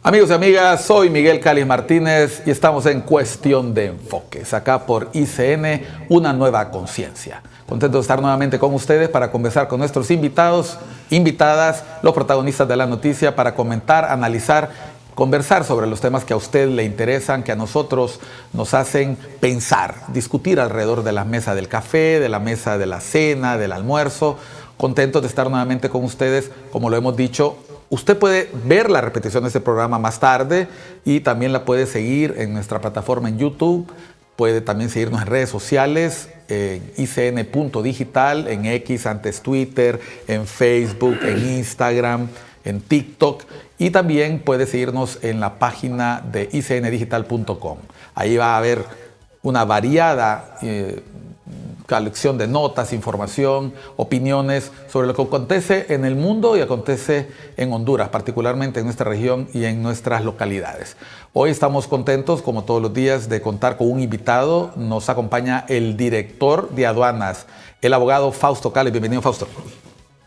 Amigos y amigas, soy Miguel Cáliz Martínez y estamos en Cuestión de Enfoques, acá por ICN, una nueva conciencia. Contento de estar nuevamente con ustedes para conversar con nuestros invitados, invitadas, los protagonistas de la noticia, para comentar, analizar, conversar sobre los temas que a usted le interesan, que a nosotros nos hacen pensar, discutir alrededor de la mesa del café, de la mesa de la cena, del almuerzo. Contentos de estar nuevamente con ustedes, como lo hemos dicho. Usted puede ver la repetición de este programa más tarde y también la puede seguir en nuestra plataforma en YouTube. Puede también seguirnos en redes sociales, en icn.digital, en X, antes Twitter, en Facebook, en Instagram, en TikTok. Y también puede seguirnos en la página de icndigital.com. Ahí va a haber una variada colección de notas, información, opiniones sobre lo que acontece en el mundo y acontece en Honduras, particularmente en nuestra región y en nuestras localidades. Hoy estamos contentos, como todos los días, de contar con un invitado. Nos acompaña el director de aduanas, el abogado Fausto Cáliz. Bienvenido, Fausto.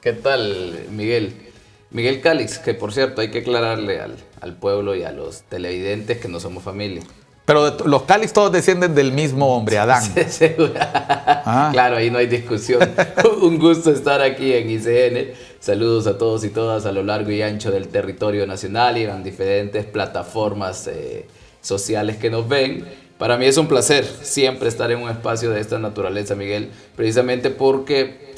¿Qué tal, Miguel? Miguel Cáliz, que por cierto hay que aclararle al pueblo y a los televidentes que no somos familia. Pero los Cáliz todos descienden del mismo hombre, Adán. Sí. Claro, ahí no hay discusión. Un gusto estar aquí en ICN. Saludos a todos y todas a lo largo y ancho del territorio nacional y en diferentes plataformas sociales que nos ven. Para mí es un placer siempre estar en un espacio de esta naturaleza, Miguel, precisamente porque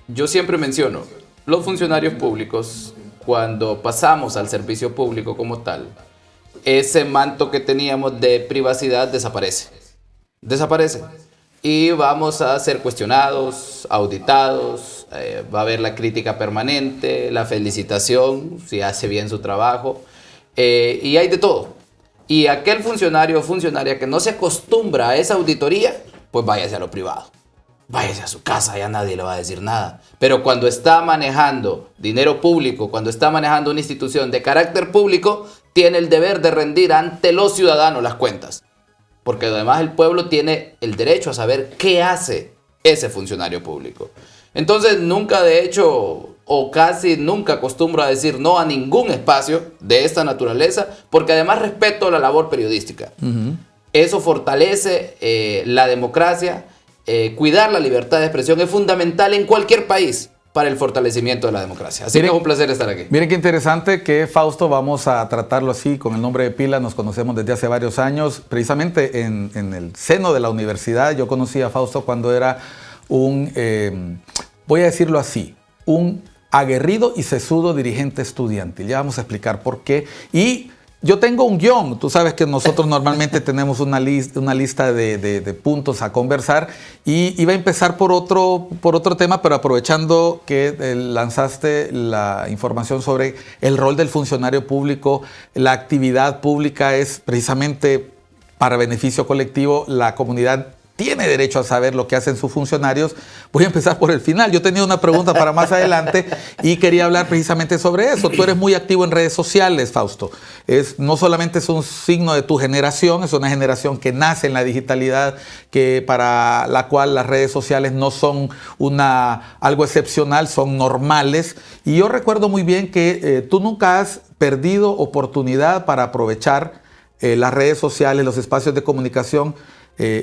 yo siempre menciono, los funcionarios públicos, cuando pasamos al servicio público como tal, ese manto que teníamos de privacidad desaparece. Y vamos a ser cuestionados, auditados, va a haber la crítica permanente, la felicitación, si hace bien su trabajo, y hay de todo. Y aquel funcionario o funcionaria que no se acostumbra a esa auditoría, pues váyase a lo privado. Váyase a su casa, ya nadie le va a decir nada. Pero cuando está manejando dinero público, cuando está manejando una institución de carácter público, tiene el deber de rendir ante los ciudadanos las cuentas. Porque además el pueblo tiene el derecho a saber qué hace ese funcionario público. Entonces nunca, de hecho, o casi nunca acostumbro a decir no a ningún espacio de esta naturaleza, porque además respeto la labor periodística. Eso fortalece la democracia. Cuidar la libertad de expresión es fundamental en cualquier país para el fortalecimiento de la democracia. Así que es un placer estar aquí. Miren qué interesante que Fausto, vamos a tratarlo así, con el nombre de pila. Nos conocemos desde hace varios años, precisamente en el seno de la universidad. Yo conocí a Fausto cuando era voy a decirlo así, un aguerrido y sesudo dirigente estudiantil. Ya vamos a explicar por qué. Y yo tengo un guión. Tú sabes que nosotros normalmente tenemos una lista de puntos a conversar, y iba a empezar por otro tema, pero aprovechando que lanzaste la información sobre el rol del funcionario público, la actividad pública es precisamente para beneficio colectivo. La comunidad tiene derecho a saber lo que hacen sus funcionarios. Voy a empezar por el final. Yo tenía una pregunta para más adelante y quería hablar precisamente sobre eso. Tú eres muy activo en redes sociales, Fausto. No solamente es un signo de tu generación, es una generación que nace en la digitalidad, que para la cual las redes sociales no son algo excepcional, son normales. Y yo recuerdo muy bien que tú nunca has perdido oportunidad para aprovechar las redes sociales, los espacios de comunicación,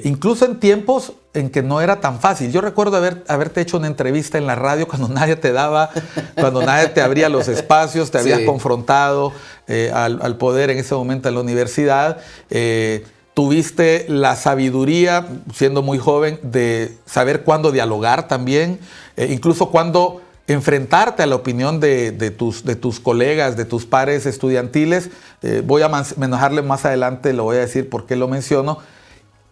incluso en tiempos en que no era tan fácil. Yo recuerdo haberte hecho una entrevista en la radio cuando nadie te abría los espacios, te habías confrontado al poder en ese momento en la universidad. Tuviste la sabiduría, siendo muy joven, de saber cuándo dialogar también, incluso cuándo enfrentarte a la opinión de tus colegas, de tus pares estudiantiles. Voy a manejarle más adelante, lo voy a decir por qué lo menciono.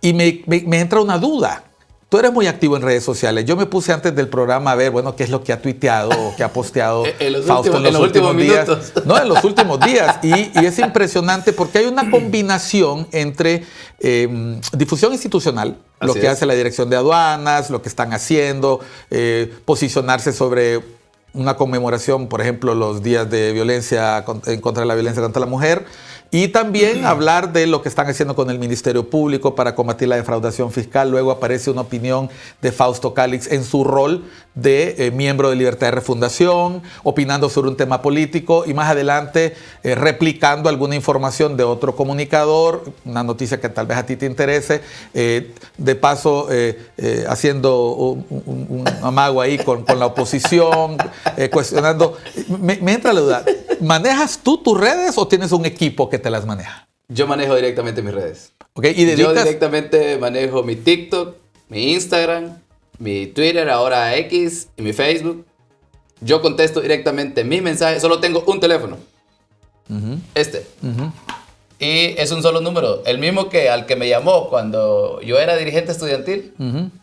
Y me entra una duda. Tú eres muy activo en redes sociales. Yo me puse antes del programa a ver, qué es lo que ha tuiteado o que ha posteado Fausto en los últimos días. No, en los últimos días. Y es impresionante porque hay una combinación entre difusión institucional, lo que hace la Dirección de Aduanas, lo que están haciendo, posicionarse sobre una conmemoración, por ejemplo, los días de violencia en contra de la violencia contra la mujer, y también hablar de lo que están haciendo con el Ministerio Público para combatir la defraudación fiscal. Luego aparece una opinión de Fausto Cálix en su rol de miembro de Libertad de Refundación, opinando sobre un tema político, y más adelante replicando alguna información de otro comunicador, una noticia que tal vez a ti te interese, de paso haciendo un amago ahí con la oposición, cuestionando. Me entra la duda, ¿manejas tú tus redes o tienes un equipo que te las maneja? Yo manejo directamente mis redes. Okay, ¿y dedicas? Yo directamente manejo mi TikTok, mi Instagram, mi Twitter, ahora X, y mi Facebook. Yo contesto directamente mis mensajes. Solo tengo un teléfono. Y es un solo número. El mismo que al que me llamó cuando yo era dirigente estudiantil.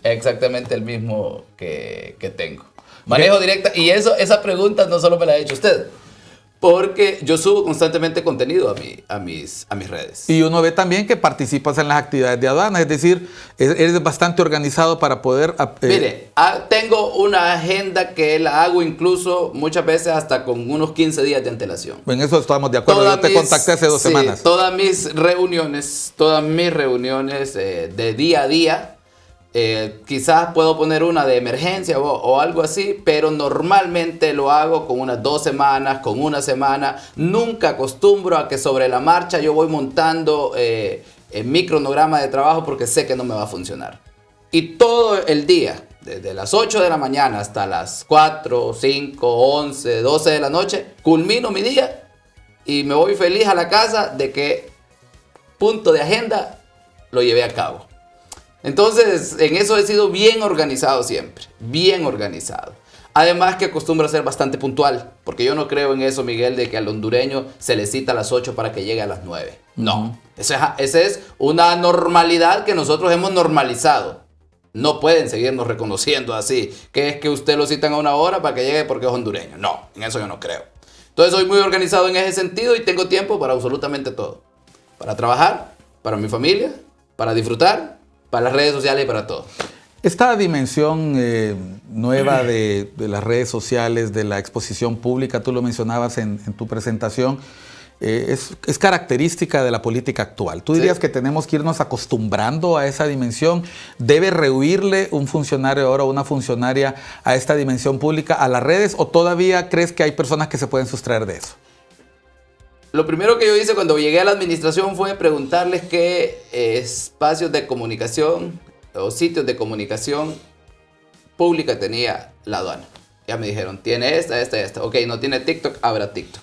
Exactamente el mismo que tengo. Manejo directa. Y esa pregunta no solo me la ha hecho usted. Porque yo subo constantemente contenido a mis redes. Y uno ve también que participas en las actividades de aduana, es decir, eres bastante organizado para poder... Mire, tengo una agenda que la hago incluso muchas veces hasta con unos 15 días de antelación. En eso estamos de acuerdo, yo te contacté hace 2 semanas. Todas mis reuniones de día a día, quizás puedo poner una de emergencia o algo así, pero normalmente lo hago con unas 2 semanas, con una semana. Nunca acostumbro a que sobre la marcha yo voy montando mi cronograma de trabajo porque sé que no me va a funcionar. Y todo el día, desde las 8 de la mañana hasta las 4, 5, 11, 12 de la noche, culmino mi día y me voy feliz a la casa de que punto de agenda lo llevé a cabo. Entonces, en eso he sido bien organizado siempre, bien organizado. Además que acostumbro a ser bastante puntual, porque yo no creo en eso, Miguel, de que al hondureño se le cita a las 8 para que llegue a las 9. No, esa es una normalidad que nosotros hemos normalizado. No pueden seguirnos reconociendo así, que es que usted lo citan a 1 hora para que llegue porque es hondureño. No, en eso yo no creo. Entonces soy muy organizado en ese sentido y tengo tiempo para absolutamente todo. Para trabajar, para mi familia, para disfrutar, para las redes sociales y para todo. Esta dimensión nueva de las redes sociales, de la exposición pública, tú lo mencionabas en tu presentación, es característica de la política actual. ¿Tú dirías que tenemos que irnos acostumbrando a esa dimensión? ¿Debe rehuirle un funcionario ahora o una funcionaria a esta dimensión pública, a las redes, o todavía crees que hay personas que se pueden sustraer de eso? Lo primero que yo hice cuando llegué a la administración fue preguntarles qué espacios de comunicación o sitios de comunicación pública tenía la aduana. Ya me dijeron, tiene esta. Ok, no tiene TikTok, abra TikTok.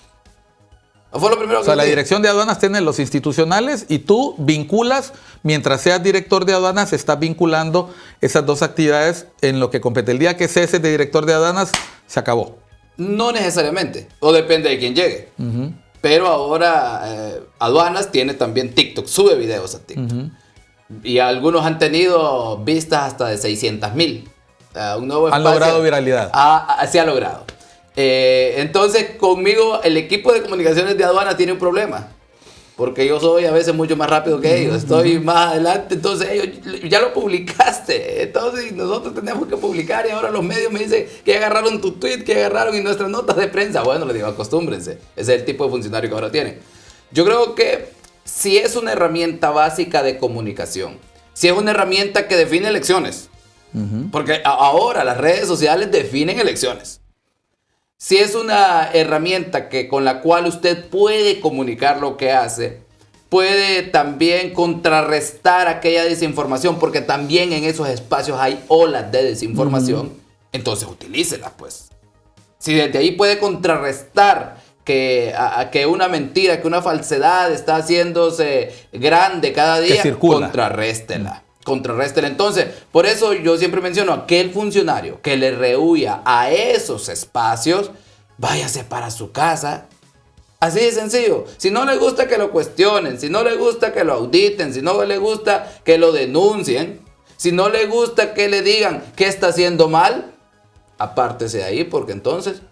Fue lo primero que O sea, la dirección de aduanas tiene los institucionales y tú vinculas, mientras seas director de aduanas, estás vinculando esas 2 actividades en lo que compete. El día que ceses de director de aduanas, se acabó. No necesariamente, o depende de quién llegue. Pero ahora aduanas tiene también TikTok, sube videos a TikTok. Y algunos han tenido vistas hasta de 600,000. Un nuevo espacio. Han logrado viralidad. Se ha logrado. Entonces, conmigo, el equipo de comunicaciones de aduanas tiene un problema. Porque yo soy a veces mucho más rápido que ellos. Estoy más adelante. Entonces, ellos, ya lo publicaste. Entonces, nosotros tenemos que publicar. Y ahora los medios me dicen que agarraron tu tweet, que agarraron en nuestras notas de prensa. Bueno, les digo, acostúmbrense. Ese es el tipo de funcionario que ahora tienen. Yo creo que si es una herramienta básica de comunicación, si es una herramienta que define elecciones, porque ahora las redes sociales definen elecciones. Si es una herramienta con la cual usted puede comunicar lo que hace, puede también contrarrestar aquella desinformación, porque también en esos espacios hay olas de desinformación, entonces utilícela, pues. Si desde ahí puede contrarrestar que una mentira, que una falsedad está haciéndose grande cada día, contrarréstela. Entonces, por eso yo siempre menciono, aquel funcionario que le rehuya a esos espacios, váyase para su casa. Así de sencillo. Si no le gusta que lo cuestionen, si no le gusta que lo auditen, si no le gusta que lo denuncien, si no le gusta que le digan que está haciendo mal, apártese de ahí, porque entonces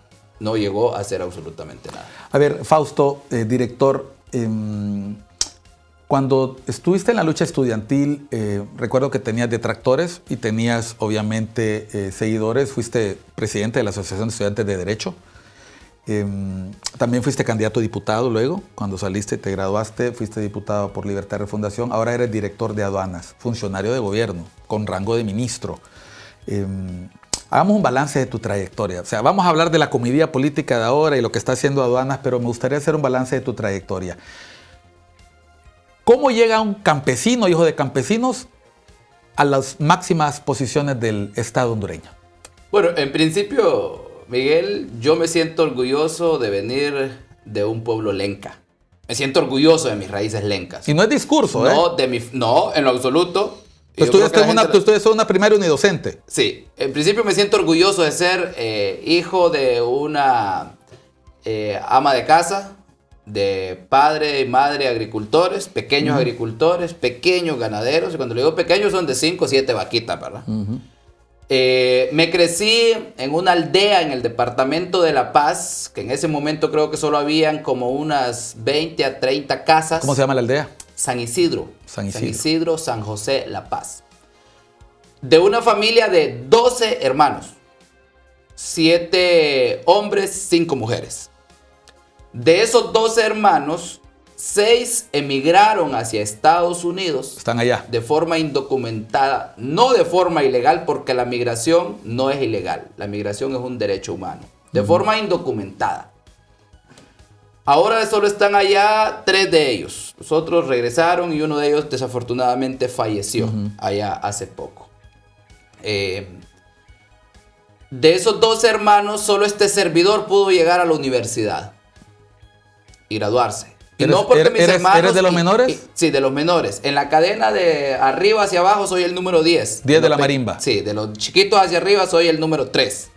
no llegó a hacer absolutamente nada. A ver, Fausto, director, Cuando estuviste en la lucha estudiantil, recuerdo que tenías detractores y tenías obviamente seguidores. Fuiste presidente de la Asociación de Estudiantes de Derecho. También fuiste candidato a diputado luego. Cuando saliste, te graduaste, fuiste diputado por Libertad y Refundación. Ahora eres director de aduanas, funcionario de gobierno, con rango de ministro. Hagamos un balance de tu trayectoria. O sea, vamos a hablar de la comedia política de ahora y lo que está haciendo aduanas, pero me gustaría hacer un balance de tu trayectoria. ¿Cómo llega un campesino, hijo de campesinos, a las máximas posiciones del Estado hondureño? Bueno, en principio, Miguel, yo me siento orgulloso de venir de un pueblo lenca. Me siento orgulloso de mis raíces lencas. Y no es discurso, No, en lo absoluto. Tú estudiaste en una primaria unidocente. Sí, en principio me siento orgulloso de ser hijo de una ama de casa, de padre y madre agricultores, pequeños agricultores, pequeños ganaderos. Y cuando le digo pequeños son de 5 o 7 vaquitas, ¿verdad? Me crecí en una aldea en el departamento de La Paz, que en ese momento creo que solo habían como unas 20 a 30 casas. ¿Cómo se llama la aldea? San Isidro. San Isidro. San Isidro, San José, La Paz. De una familia de 12 hermanos. 7 hombres, 5 mujeres. De esos 12 hermanos, 6 emigraron hacia Estados Unidos. Están allá. De forma indocumentada, no de forma ilegal, porque la migración no es ilegal. La migración es un derecho humano. De forma indocumentada. Ahora solo están allá 3 de ellos. Los otros regresaron y uno de ellos desafortunadamente falleció allá hace poco. De esos 12 hermanos, solo este servidor pudo llegar a la universidad y graduarse. Y no porque mis hermanos... ¿Eres de los menores? Sí, de los menores. En la cadena de arriba hacia abajo soy el número 10. 10 de la marimba. Sí, de los chiquitos hacia arriba soy el número 3.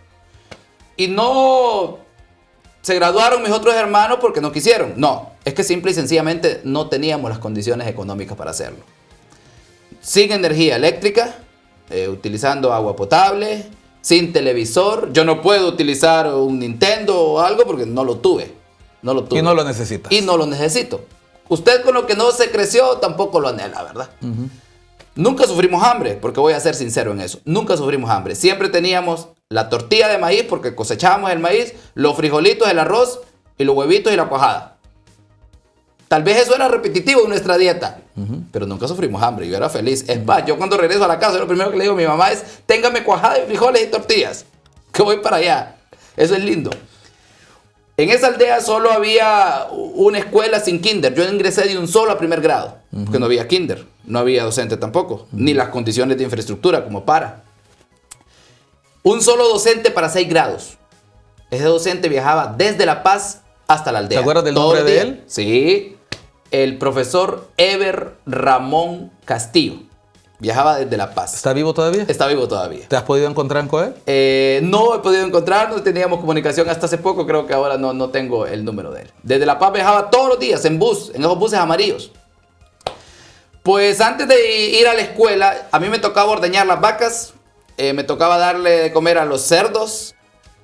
Y no se graduaron mis otros hermanos porque no quisieron. No, es que simple y sencillamente no teníamos las condiciones económicas para hacerlo. Sin energía eléctrica, utilizando agua potable, sin televisor. Yo no puedo utilizar un Nintendo o algo porque no lo tuve. No lo tuve. Y no lo necesitas. Y no lo necesito. Usted con lo que no se creció tampoco lo anhela, ¿verdad? Nunca sufrimos hambre, porque voy a ser sincero en eso. Nunca sufrimos hambre. Siempre teníamos la tortilla de maíz, porque cosechábamos el maíz, los frijolitos, el arroz, y los huevitos y la cuajada. Tal vez eso era repetitivo en nuestra dieta, pero nunca sufrimos hambre. Yo era feliz. Es más, yo cuando regreso a la casa, lo primero que le digo a mi mamá es: téngame cuajada de frijoles y tortillas, que voy para allá. Eso es lindo. En esa aldea solo había una escuela sin kinder. Yo ingresé de un solo a primer grado, porque no había kinder, no había docente tampoco, ni las condiciones de infraestructura como para. Un solo docente para 6 grados. Ese docente viajaba desde La Paz hasta la aldea. ¿Te acuerdas del nombre de él? Sí, el profesor Eber Ramón Castillo. Viajaba desde La Paz. ¿Está vivo todavía? Está vivo todavía. ¿Te has podido encontrar con él? No he podido encontrarnos, teníamos comunicación hasta hace poco, creo que ahora no tengo el número de él. Desde La Paz viajaba todos los días en bus, en esos buses amarillos. Pues antes de ir a la escuela, a mí me tocaba ordeñar las vacas, me tocaba darle de comer a los cerdos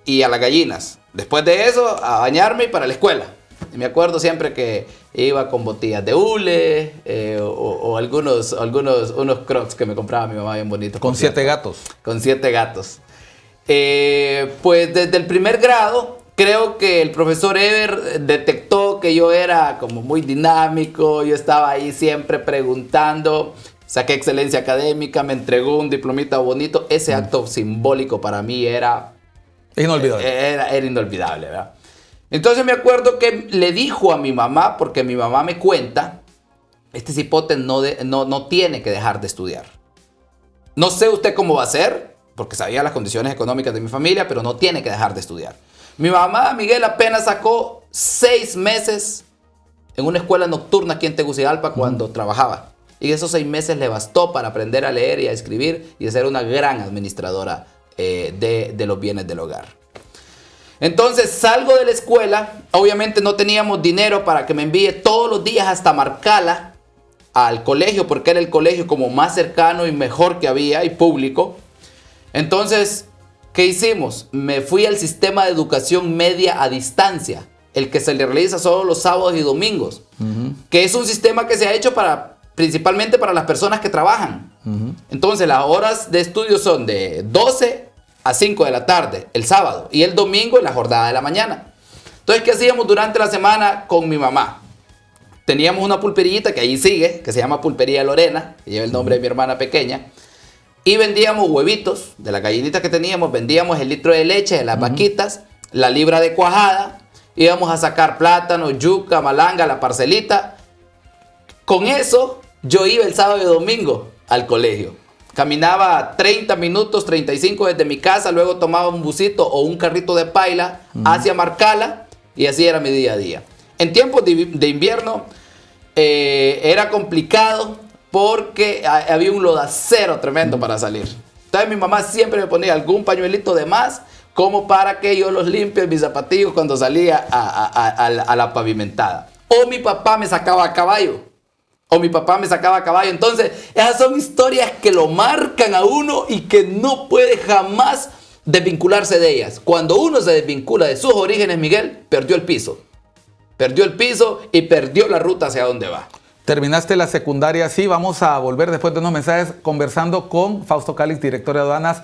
y a las gallinas. Después de eso, a bañarme y para la escuela. Y me acuerdo siempre que iba con botellas de hule o unos crocs que me compraba mi mamá bien bonitos. Con 7 gatos. Con 7 gatos. Pues desde el primer grado, creo que el profesor Eber detectó que yo era como muy dinámico. Yo estaba ahí siempre preguntando. Saqué excelencia académica, me entregó un diplomita bonito. Ese acto simbólico para mí era... Inolvidable. Era inolvidable, ¿verdad? Entonces me acuerdo que le dijo a mi mamá, porque mi mamá me cuenta, este cipote no tiene que dejar de estudiar. No sé usted cómo va a ser, porque sabía las condiciones económicas de mi familia, pero no tiene que dejar de estudiar. Mi mamá, Miguel, apenas sacó 6 meses en una escuela nocturna aquí en Tegucigalpa cuando trabajaba. Y esos 6 meses le bastó para aprender a leer y a escribir y a ser una gran administradora de los bienes del hogar. Entonces salgo de la escuela, obviamente no teníamos dinero para que me envíe todos los días hasta Marcala al colegio, porque era el colegio como más cercano y mejor que había y público. Entonces, ¿qué hicimos? Me fui al sistema de educación media a distancia. el que se le realiza solo los sábados y domingos, que es un sistema que se ha hecho principalmente para las personas que trabajan. Entonces las horas de estudio son de 12 a 5 de la tarde el sábado y el domingo en la jornada de la mañana. Entonces, ¿qué hacíamos durante la semana con mi mamá? Teníamos una pulperillita que ahí sigue, que se llama Pulpería Lorena, que lleva el nombre de mi hermana pequeña, y vendíamos huevitos de las gallinitas que teníamos, vendíamos el litro de leche de las vaquitas, la libra de cuajada, íbamos a sacar plátano, yuca, malanga, la parcelita. Con eso yo iba el sábado y domingo al colegio. Caminaba 30 minutos, 35 desde mi casa, luego tomaba un busito o un carrito de paila hacia Marcala y así era mi día a día. En tiempos de invierno era complicado porque había un lodacero tremendo para salir. Entonces mi mamá siempre me ponía algún pañuelito de más como para que yo los limpie mis zapatillos cuando salía a la pavimentada. O mi papá me sacaba a caballo. Entonces, esas son historias que lo marcan a uno y que no puede jamás desvincularse de ellas. Cuando uno se desvincula de sus orígenes, Miguel, perdió el piso. Perdió el piso y perdió la ruta hacia dónde va. Terminaste la secundaria, sí, vamos a volver después de unos mensajes conversando con Fausto Calix, director de aduanas.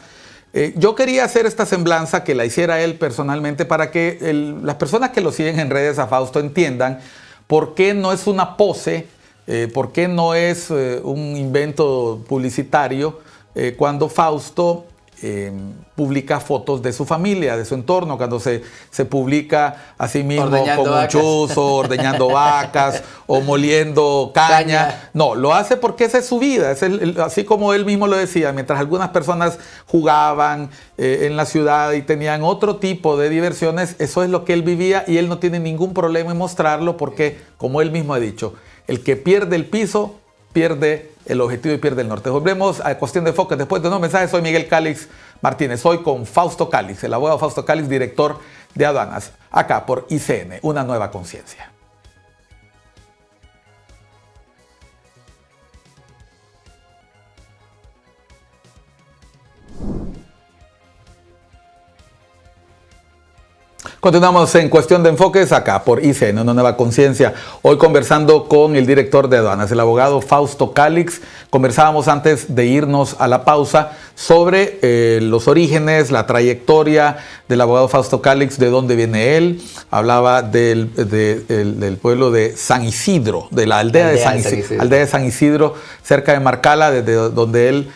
Yo quería hacer esta semblanza, que la hiciera él personalmente, para que las personas que lo siguen en redes a Fausto entiendan por qué no es una pose, por qué no es un invento publicitario cuando Fausto publica fotos de su familia, de su entorno, cuando se publica a sí mismo Ordeñando como un vacas. chuzo, ordeñando vacas o moliendo caña. No, lo hace porque esa es su vida. Así como él mismo lo decía, mientras algunas personas jugaban en la ciudad y tenían otro tipo de diversiones, eso es lo que él vivía y él no tiene ningún problema en mostrarlo porque, como él mismo ha dicho, el que pierde el piso pierde el objetivo y pierde el norte. Volvemos a Cuestión de Enfoque después de unos mensajes. Soy Miguel Calix Martínez, hoy con Fausto Calix, el abogado Fausto Calix, director de aduanas, acá por ICN, Una Nueva Conciencia. Continuamos en Cuestión de Enfoques acá por ICN, Una Nueva Conciencia. Hoy conversando con el director de aduanas, el abogado Fausto Calix. Conversábamos antes de irnos a la pausa sobre los orígenes, la trayectoria del abogado Fausto Calix, de dónde viene él. Hablaba del pueblo de San Isidro, de la aldea de San Isidro, cerca de Marcala, desde donde él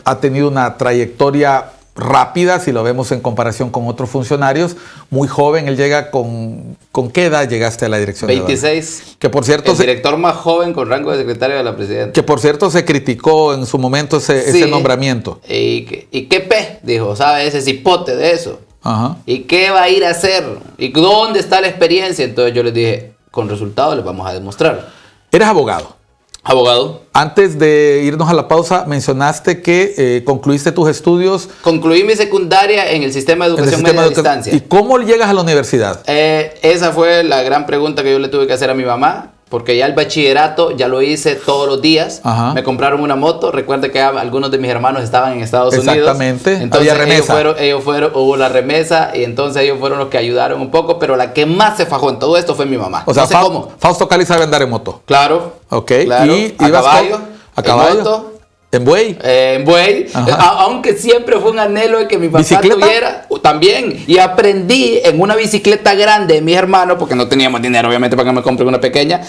ha tenido una trayectoria rápida, si lo vemos en comparación con otros funcionarios. Muy joven, él llega ¿con qué edad llegaste a la dirección 26. de aduanas? Que por cierto, el director más joven con rango de secretario de la presidenta. Que por cierto se criticó en su momento ese nombramiento. ¿Y qué dijo? ¿Sabe? Ese cipote de eso. Ajá. ¿Y qué va a ir a hacer? ¿Y dónde está la experiencia? Entonces yo les dije, con resultados les vamos a demostrar. Eres abogado. Abogado. Antes de irnos a la pausa, mencionaste que concluiste tus estudios. Concluí mi secundaria en el sistema de educación media a distancia. ¿Y cómo llegas a la universidad? Esa fue la gran pregunta que yo le tuve que hacer a mi mamá, porque ya el bachillerato ya lo hice todos los días. Ajá. Me compraron una moto. Recuerde que algunos de mis hermanos estaban en Estados Unidos. Exactamente. Entonces había remesa. Ellos fueron, hubo la remesa y entonces ellos fueron los que ayudaron un poco, pero la que más se fajó en todo esto fue mi mamá. O sea, no sé cómo. Fausto Calix sabe andar en moto. Claro. Ok. Claro. ¿Y a ibas caballo? ¿A caballo? En moto. ¿En buey? En buey, aunque siempre fue un anhelo de que mi papá ¿Bicicleta? tuviera también. Y aprendí en una bicicleta grande de mis hermanos, porque no teníamos dinero obviamente para que me compre una pequeña,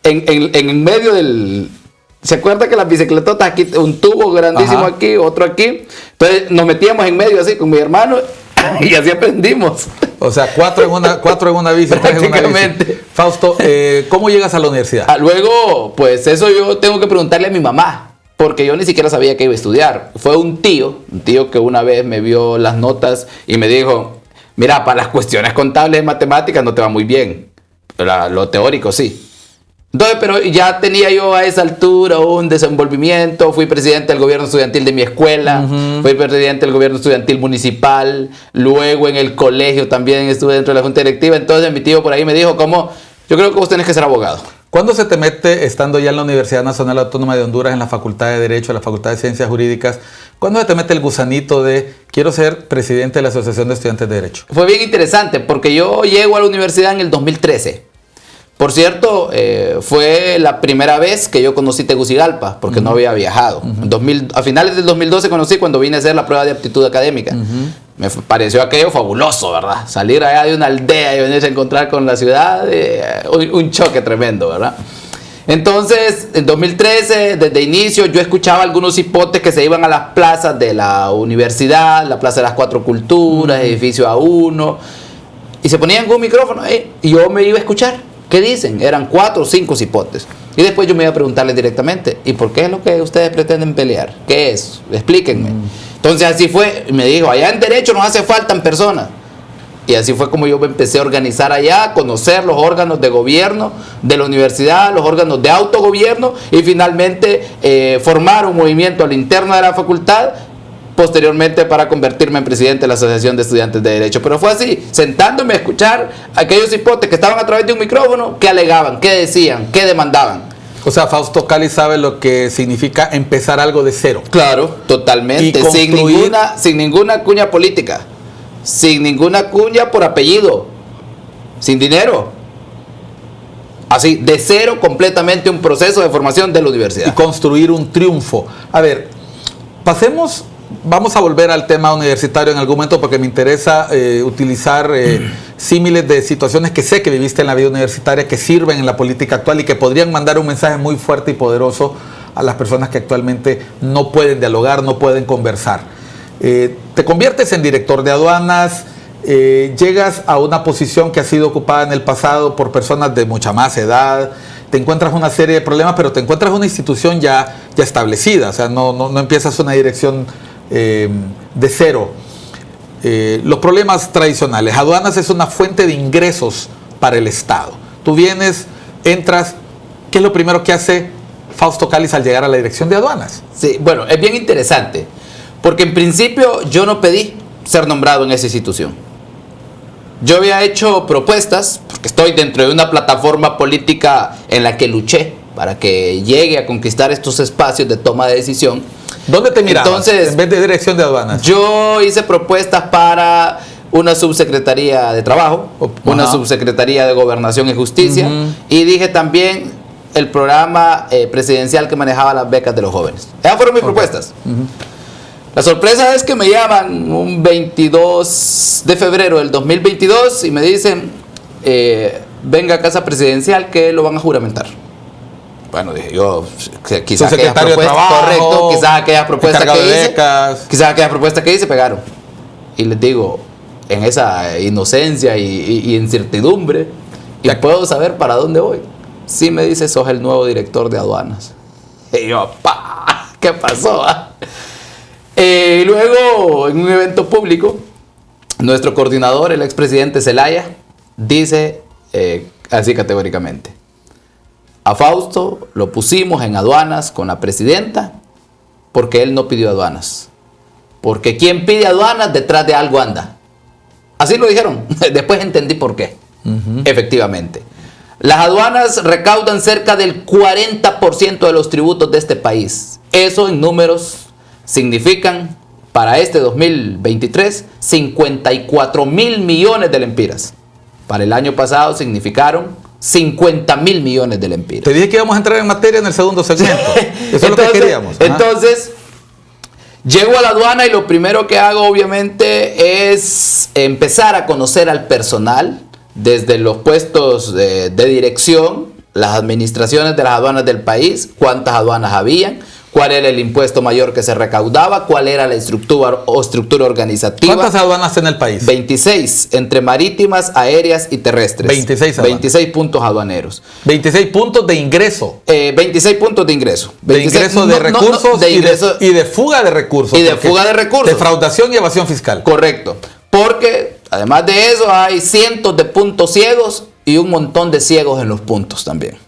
en medio del... ¿Se acuerda que las bicicletotas aquí, un tubo grandísimo aquí, otro aquí? Entonces nos metíamos en medio así con mi hermano y así aprendimos. O sea, cuatro en una bici, tres en una bici. Fausto, ¿cómo llegas a la universidad? Luego, pues eso yo tengo que preguntarle a mi mamá. Porque yo ni siquiera sabía que iba a estudiar. Fue un tío que una vez me vio las notas y me dijo, mira, para las cuestiones contables de matemáticas no te va muy bien. Pero lo teórico sí. Entonces, pero ya tenía yo a esa altura un desenvolvimiento. Fui presidente del gobierno estudiantil de mi escuela. Fui presidente del gobierno estudiantil municipal. Luego en el colegio también estuve dentro de la junta directiva. Entonces mi tío por ahí me dijo, yo creo que vos tenés que ser abogado. ¿Cuándo se te mete, estando ya en la Universidad Nacional Autónoma de Honduras, en la Facultad de Derecho, en la Facultad de Ciencias Jurídicas, cuándo se te mete el gusanito de quiero ser presidente de la Asociación de Estudiantes de Derecho? Fue bien interesante porque yo llego a la universidad en el 2013. Por cierto, fue la primera vez que yo conocí Tegucigalpa, porque no había viajado. A finales del 2012 conocí cuando vine a hacer la prueba de aptitud académica. Me pareció aquello fabuloso, ¿verdad? Salir allá de una aldea y venirse a encontrar con la ciudad, un choque tremendo, ¿verdad? Entonces, en 2013, desde inicio, yo escuchaba algunos hipotes que se iban a las plazas de la universidad, la Plaza de las Cuatro Culturas, edificio A1, y se ponían con un micrófono, y yo me iba a escuchar. ¿Qué dicen? Eran 4 o 5 cipotes. Y después yo me iba a preguntarles directamente, ¿y por qué es lo que ustedes pretenden pelear? ¿Qué es? Explíquenme. Entonces así fue, y me dijo, allá en Derecho nos hace falta personas. Y así fue como yo me empecé a organizar allá, a conocer los órganos de gobierno de la universidad, los órganos de autogobierno, y finalmente formar un movimiento al interno de la facultad, posteriormente para convertirme en presidente de la Asociación de Estudiantes de Derecho. Pero fue así, sentándome a escuchar a aquellos hipotes que estaban a través de un micrófono, qué alegaban, qué decían, qué demandaban. O sea, Fausto Cali sabe lo que significa empezar algo de cero. Claro, totalmente, sin ninguna cuña política, sin ninguna cuña por apellido, sin dinero. Así, de cero completamente un proceso de formación de la universidad. Y construir un triunfo. A ver, pasemos... Vamos a volver al tema universitario en algún momento porque me interesa utilizar símiles de situaciones que sé que viviste en la vida universitaria, que sirven en la política actual y que podrían mandar un mensaje muy fuerte y poderoso a las personas que actualmente no pueden dialogar, no pueden conversar. Te conviertes en director de aduanas, llegas a una posición que ha sido ocupada en el pasado por personas de mucha más edad, te encuentras una serie de problemas, pero te encuentras una institución ya establecida, o sea, no empiezas una dirección de cero. Los problemas tradicionales. Aduanas es una fuente de ingresos para el Estado. Tú vienes, entras, ¿qué es lo primero que hace Fausto Cali al llegar a la dirección de aduanas? Sí, bueno, es bien interesante, porque en principio yo no pedí ser nombrado en esa institución. Yo había hecho propuestas, porque estoy dentro de una plataforma política en la que luché para que llegue a conquistar estos espacios de toma de decisión. ¿Dónde te mirabas? Entonces, en vez de dirección de aduanas? Yo hice propuestas para una subsecretaría de Trabajo, una subsecretaría de Gobernación y Justicia, y dije también el programa presidencial que manejaba las becas de los jóvenes. Esas fueron mis propuestas. La sorpresa es que me llaman un 22 de febrero del 2022 y me dicen, venga a Casa Presidencial que lo van a juramentar. Bueno, dije yo, quizás aquellas propuestas, correcto, quizás aquellas propuestas que hice pegaron. Y les digo, en esa inocencia y incertidumbre, y puedo saber para dónde voy. Sí me dice, sos el nuevo director de aduanas. Y yo, ¿qué pasó? Y luego, en un evento público, nuestro coordinador, el expresidente Zelaya, dice así categóricamente: a Fausto lo pusimos en aduanas con la presidenta porque él no pidió aduanas. Porque quien pide aduanas detrás de algo anda. Así lo dijeron. Después entendí por qué. Efectivamente. Las aduanas recaudan cerca del 40% de los tributos de este país. Eso en números significan para este 2023 54.000 millones de lempiras. Para el año pasado significaron 50.000 millones de lempiras. Te dije que íbamos a entrar en materia en el segundo segmento. Eso es lo que queríamos. Entonces, llego a la aduana y lo primero que hago obviamente es empezar a conocer al personal desde los puestos de dirección, las administraciones de las aduanas del país, cuántas aduanas habían, cuál era el impuesto mayor que se recaudaba, cuál era la estructura organizativa. ¿Cuántas aduanas en el país? 26, entre marítimas, aéreas y terrestres. 26 aduanas. 26 puntos aduaneros. 26 puntos de ingreso. 26 puntos de ingreso. 26, de ingreso de recursos y de fuga de recursos. Y de fuga de recursos. Defraudación y evasión fiscal. Correcto. Porque además de eso hay cientos de puntos ciegos y un montón de ciegos en los puntos también.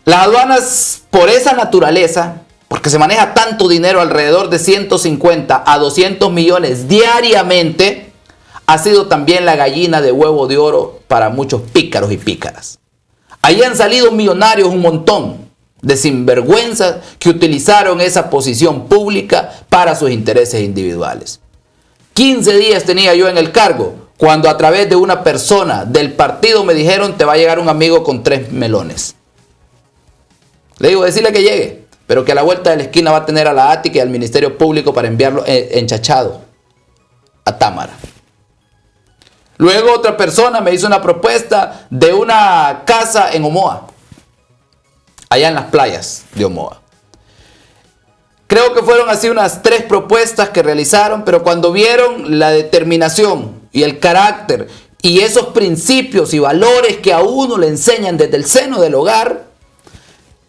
Las aduanas, por esa naturaleza, porque se maneja tanto dinero, alrededor de 150 a 200 millones diariamente, ha sido también la gallina de huevo de oro para muchos pícaros y pícaras. Ahí han salido millonarios un montón de sinvergüenzas que utilizaron esa posición pública para sus intereses individuales. 15 días tenía yo en el cargo cuando a través de una persona del partido me dijeron: te va a llegar un amigo con 3 melones. Le digo: decirle que llegue, pero que a la vuelta de la esquina va a tener a la ATIC y al Ministerio Público para enviarlo enchachado a Támara. Luego otra persona me hizo una propuesta de una casa en Omoa, allá en las playas de Omoa. Creo que fueron así unas 3 propuestas que realizaron, pero cuando vieron la determinación y el carácter y esos principios y valores que a uno le enseñan desde el seno del hogar,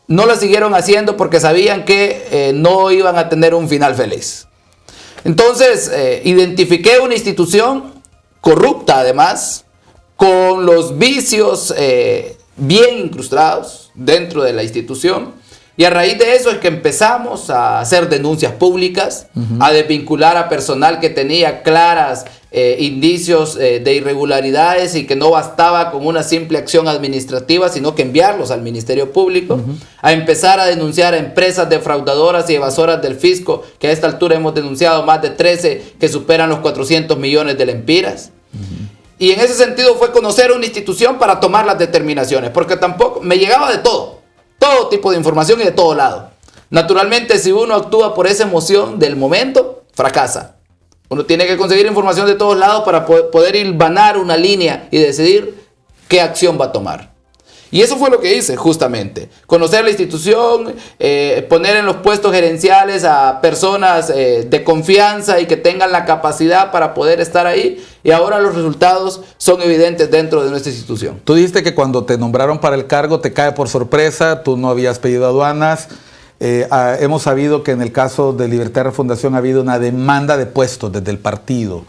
no la siguieron haciendo porque sabían que no iban a tener un final feliz. Entonces, identifiqué una institución corrupta, además, con los vicios bien incrustados dentro de la institución. Y a raíz de eso es que empezamos a hacer denuncias públicas, a desvincular a personal que tenía claras indicios de irregularidades y que no bastaba con una simple acción administrativa, sino que enviarlos al Ministerio Público, a empezar a denunciar a empresas defraudadoras y evasoras del fisco, que a esta altura hemos denunciado más de 13 que superan los 400 millones de lempiras. Y en ese sentido fue conocer una institución para tomar las determinaciones, porque tampoco me llegaba de todo tipo de información y de todo lado. Naturalmente, si uno actúa por esa emoción del momento, fracasa. Uno tiene que conseguir información de todos lados para poder hilvanar una línea y decidir qué acción va a tomar. Y eso fue lo que hice, justamente. Conocer la institución, poner en los puestos gerenciales a personas de confianza y que tengan la capacidad para poder estar ahí. Y ahora los resultados son evidentes dentro de nuestra institución. Tú dijiste que cuando te nombraron para el cargo te cae por sorpresa, tú no habías pedido aduanas. Hemos sabido que en el caso de Libertad y Refundación ha habido una demanda de puestos desde el partido.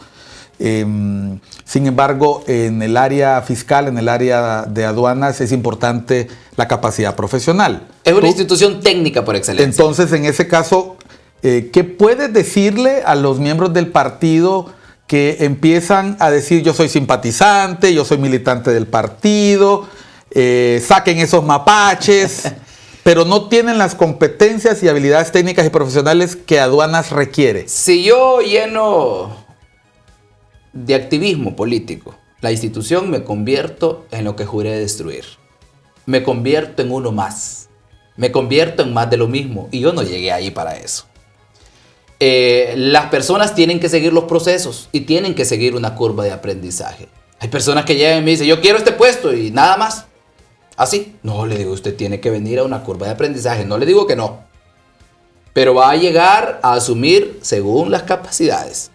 Sin embargo, en el área fiscal, en el área de aduanas, es importante la capacidad profesional. Es una institución técnica por excelencia. Entonces, en ese caso, ¿qué puedes decirle a los miembros del partido que empiezan a decir: yo soy simpatizante, yo soy militante del partido, saquen esos mapaches, pero no tienen las competencias y habilidades técnicas y profesionales que aduanas requiere? Si yo lleno de activismo político la institución, me convierto en lo que juré destruir. Me convierto en uno más. Me convierto en más de lo mismo. Y yo no llegué ahí para eso. Las personas tienen que seguir los procesos y tienen que seguir una curva de aprendizaje. Hay personas que llegan y me dicen: yo quiero este puesto y nada más. Así. No, le digo: usted tiene que venir a una curva de aprendizaje. No le digo que no. Pero va a llegar a asumir según las capacidades.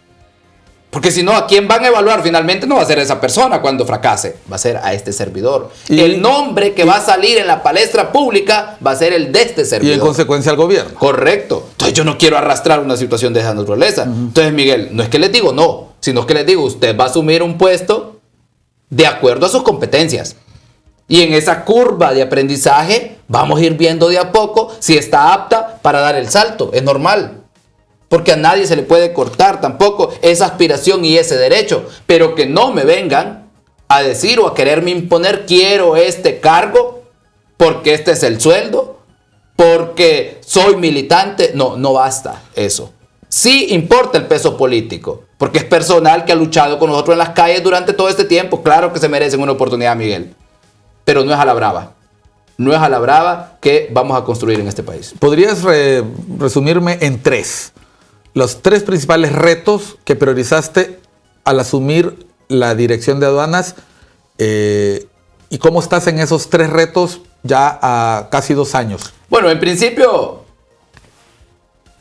Porque si no, ¿a quién van a evaluar? Finalmente no va a ser esa persona cuando fracase, va a ser a este servidor. Y el nombre que va a salir en la palestra pública va a ser el de este servidor. Y en consecuencia al gobierno. Correcto. Entonces yo no quiero arrastrar una situación de esa naturaleza. Entonces, Miguel, no es que les digo no, sino que les digo: usted va a asumir un puesto de acuerdo a sus competencias. Y en esa curva de aprendizaje vamos a ir viendo de a poco si está apta para dar el salto. Es normal. Porque a nadie se le puede cortar tampoco esa aspiración y ese derecho. Pero que no me vengan a decir o a quererme imponer: quiero este cargo porque este es el sueldo, porque soy militante. No, no basta eso. Sí importa el peso político, porque es personal que ha luchado con nosotros en las calles durante todo este tiempo. Claro que se merecen una oportunidad, Miguel. Pero no es a la brava. No es a la brava que vamos a construir en este país. ¿Podrías resumirme en 3? Los 3 principales retos que priorizaste al asumir la dirección de aduanas, y cómo estás en esos 3 retos ya a casi 2 años. Bueno, en principio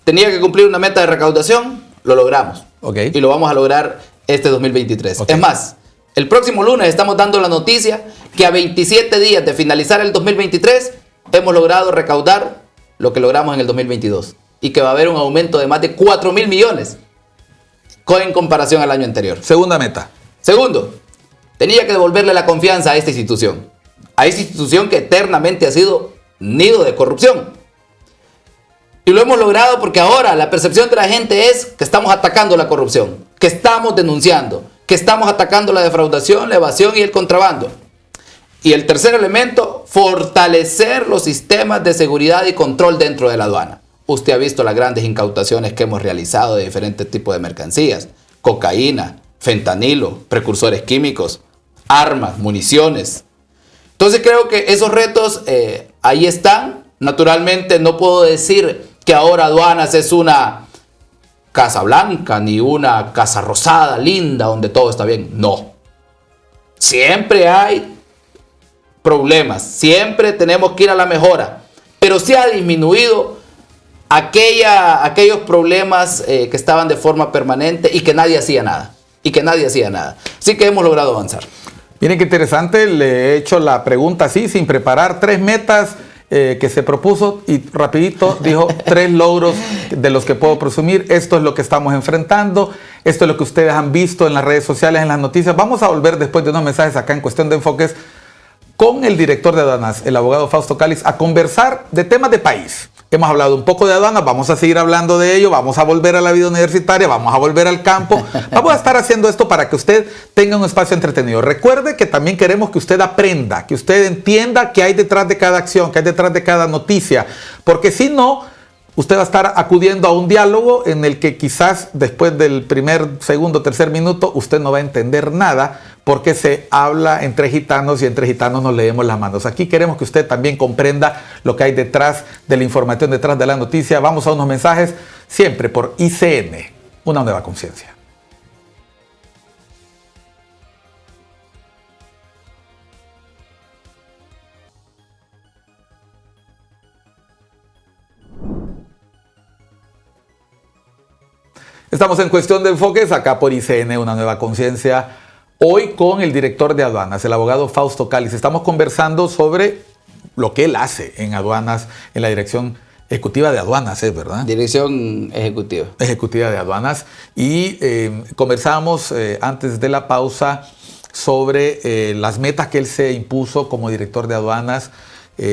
tenía que cumplir una meta de recaudación, lo logramos. Okay. Y lo vamos a lograr este 2023. Okay. Es más, el próximo lunes estamos dando la noticia que a 27 días de finalizar el 2023 hemos logrado recaudar lo que logramos en el 2022. Y que va a haber un aumento de más de 4.000 millones en comparación al año anterior. Segunda meta. Segundo, tenía que devolverle la confianza a esta institución. A esta institución que eternamente ha sido nido de corrupción. Y lo hemos logrado porque ahora la percepción de la gente es que estamos atacando la corrupción, que estamos denunciando, que estamos atacando la defraudación, la evasión y el contrabando. Y el tercer elemento, fortalecer los sistemas de seguridad y control dentro de la aduana. Usted ha visto las grandes incautaciones que hemos realizado de diferentes tipos de mercancías. Cocaína, fentanilo, precursores químicos, armas, municiones. Entonces creo que esos retos ahí están. Naturalmente no puedo decir que ahora aduanas es una casa blanca ni una casa rosada, linda, donde todo está bien. No. Siempre hay problemas, siempre tenemos que ir a la mejora, pero sí ha disminuido aquellos problemas que estaban de forma permanente y que nadie hacía nada. Así que hemos logrado avanzar. Miren qué interesante, le he hecho la pregunta así, sin preparar, 3 metas que se propuso y rapidito dijo 3 logros de los que puedo presumir. Esto es lo que estamos enfrentando, esto es lo que ustedes han visto en las redes sociales, en las noticias. Vamos a volver después de unos mensajes acá en Cuestión de Enfoques con el director de aduanas, el abogado Fausto Cáliz, a conversar de temas de país. Hemos hablado un poco de aduanas, vamos a seguir hablando de ello, vamos a volver a la vida universitaria, vamos a volver al campo. Vamos a estar haciendo esto para que usted tenga un espacio entretenido. Recuerde que también queremos que usted aprenda, que usted entienda qué hay detrás de cada acción, qué hay detrás de cada noticia, porque si no, usted va a estar acudiendo a un diálogo en el que quizás después del primer, segundo, tercer minuto usted no va a entender nada porque se habla entre gitanos y entre gitanos nos leemos las manos. Aquí queremos que usted también comprenda lo que hay detrás de la información, detrás de la noticia. Vamos a unos mensajes siempre por ICN, una nueva conciencia. Estamos en Cuestión de Enfoques, acá por ICN, una nueva conciencia. Hoy con el director de aduanas, el abogado Fausto Cáliz. Estamos conversando sobre lo que él hace en aduanas, en la dirección ejecutiva de aduanas, ¿es verdad? Dirección ejecutiva. Ejecutiva de aduanas. Y conversamos antes de la pausa sobre las metas que él se impuso como director de aduanas,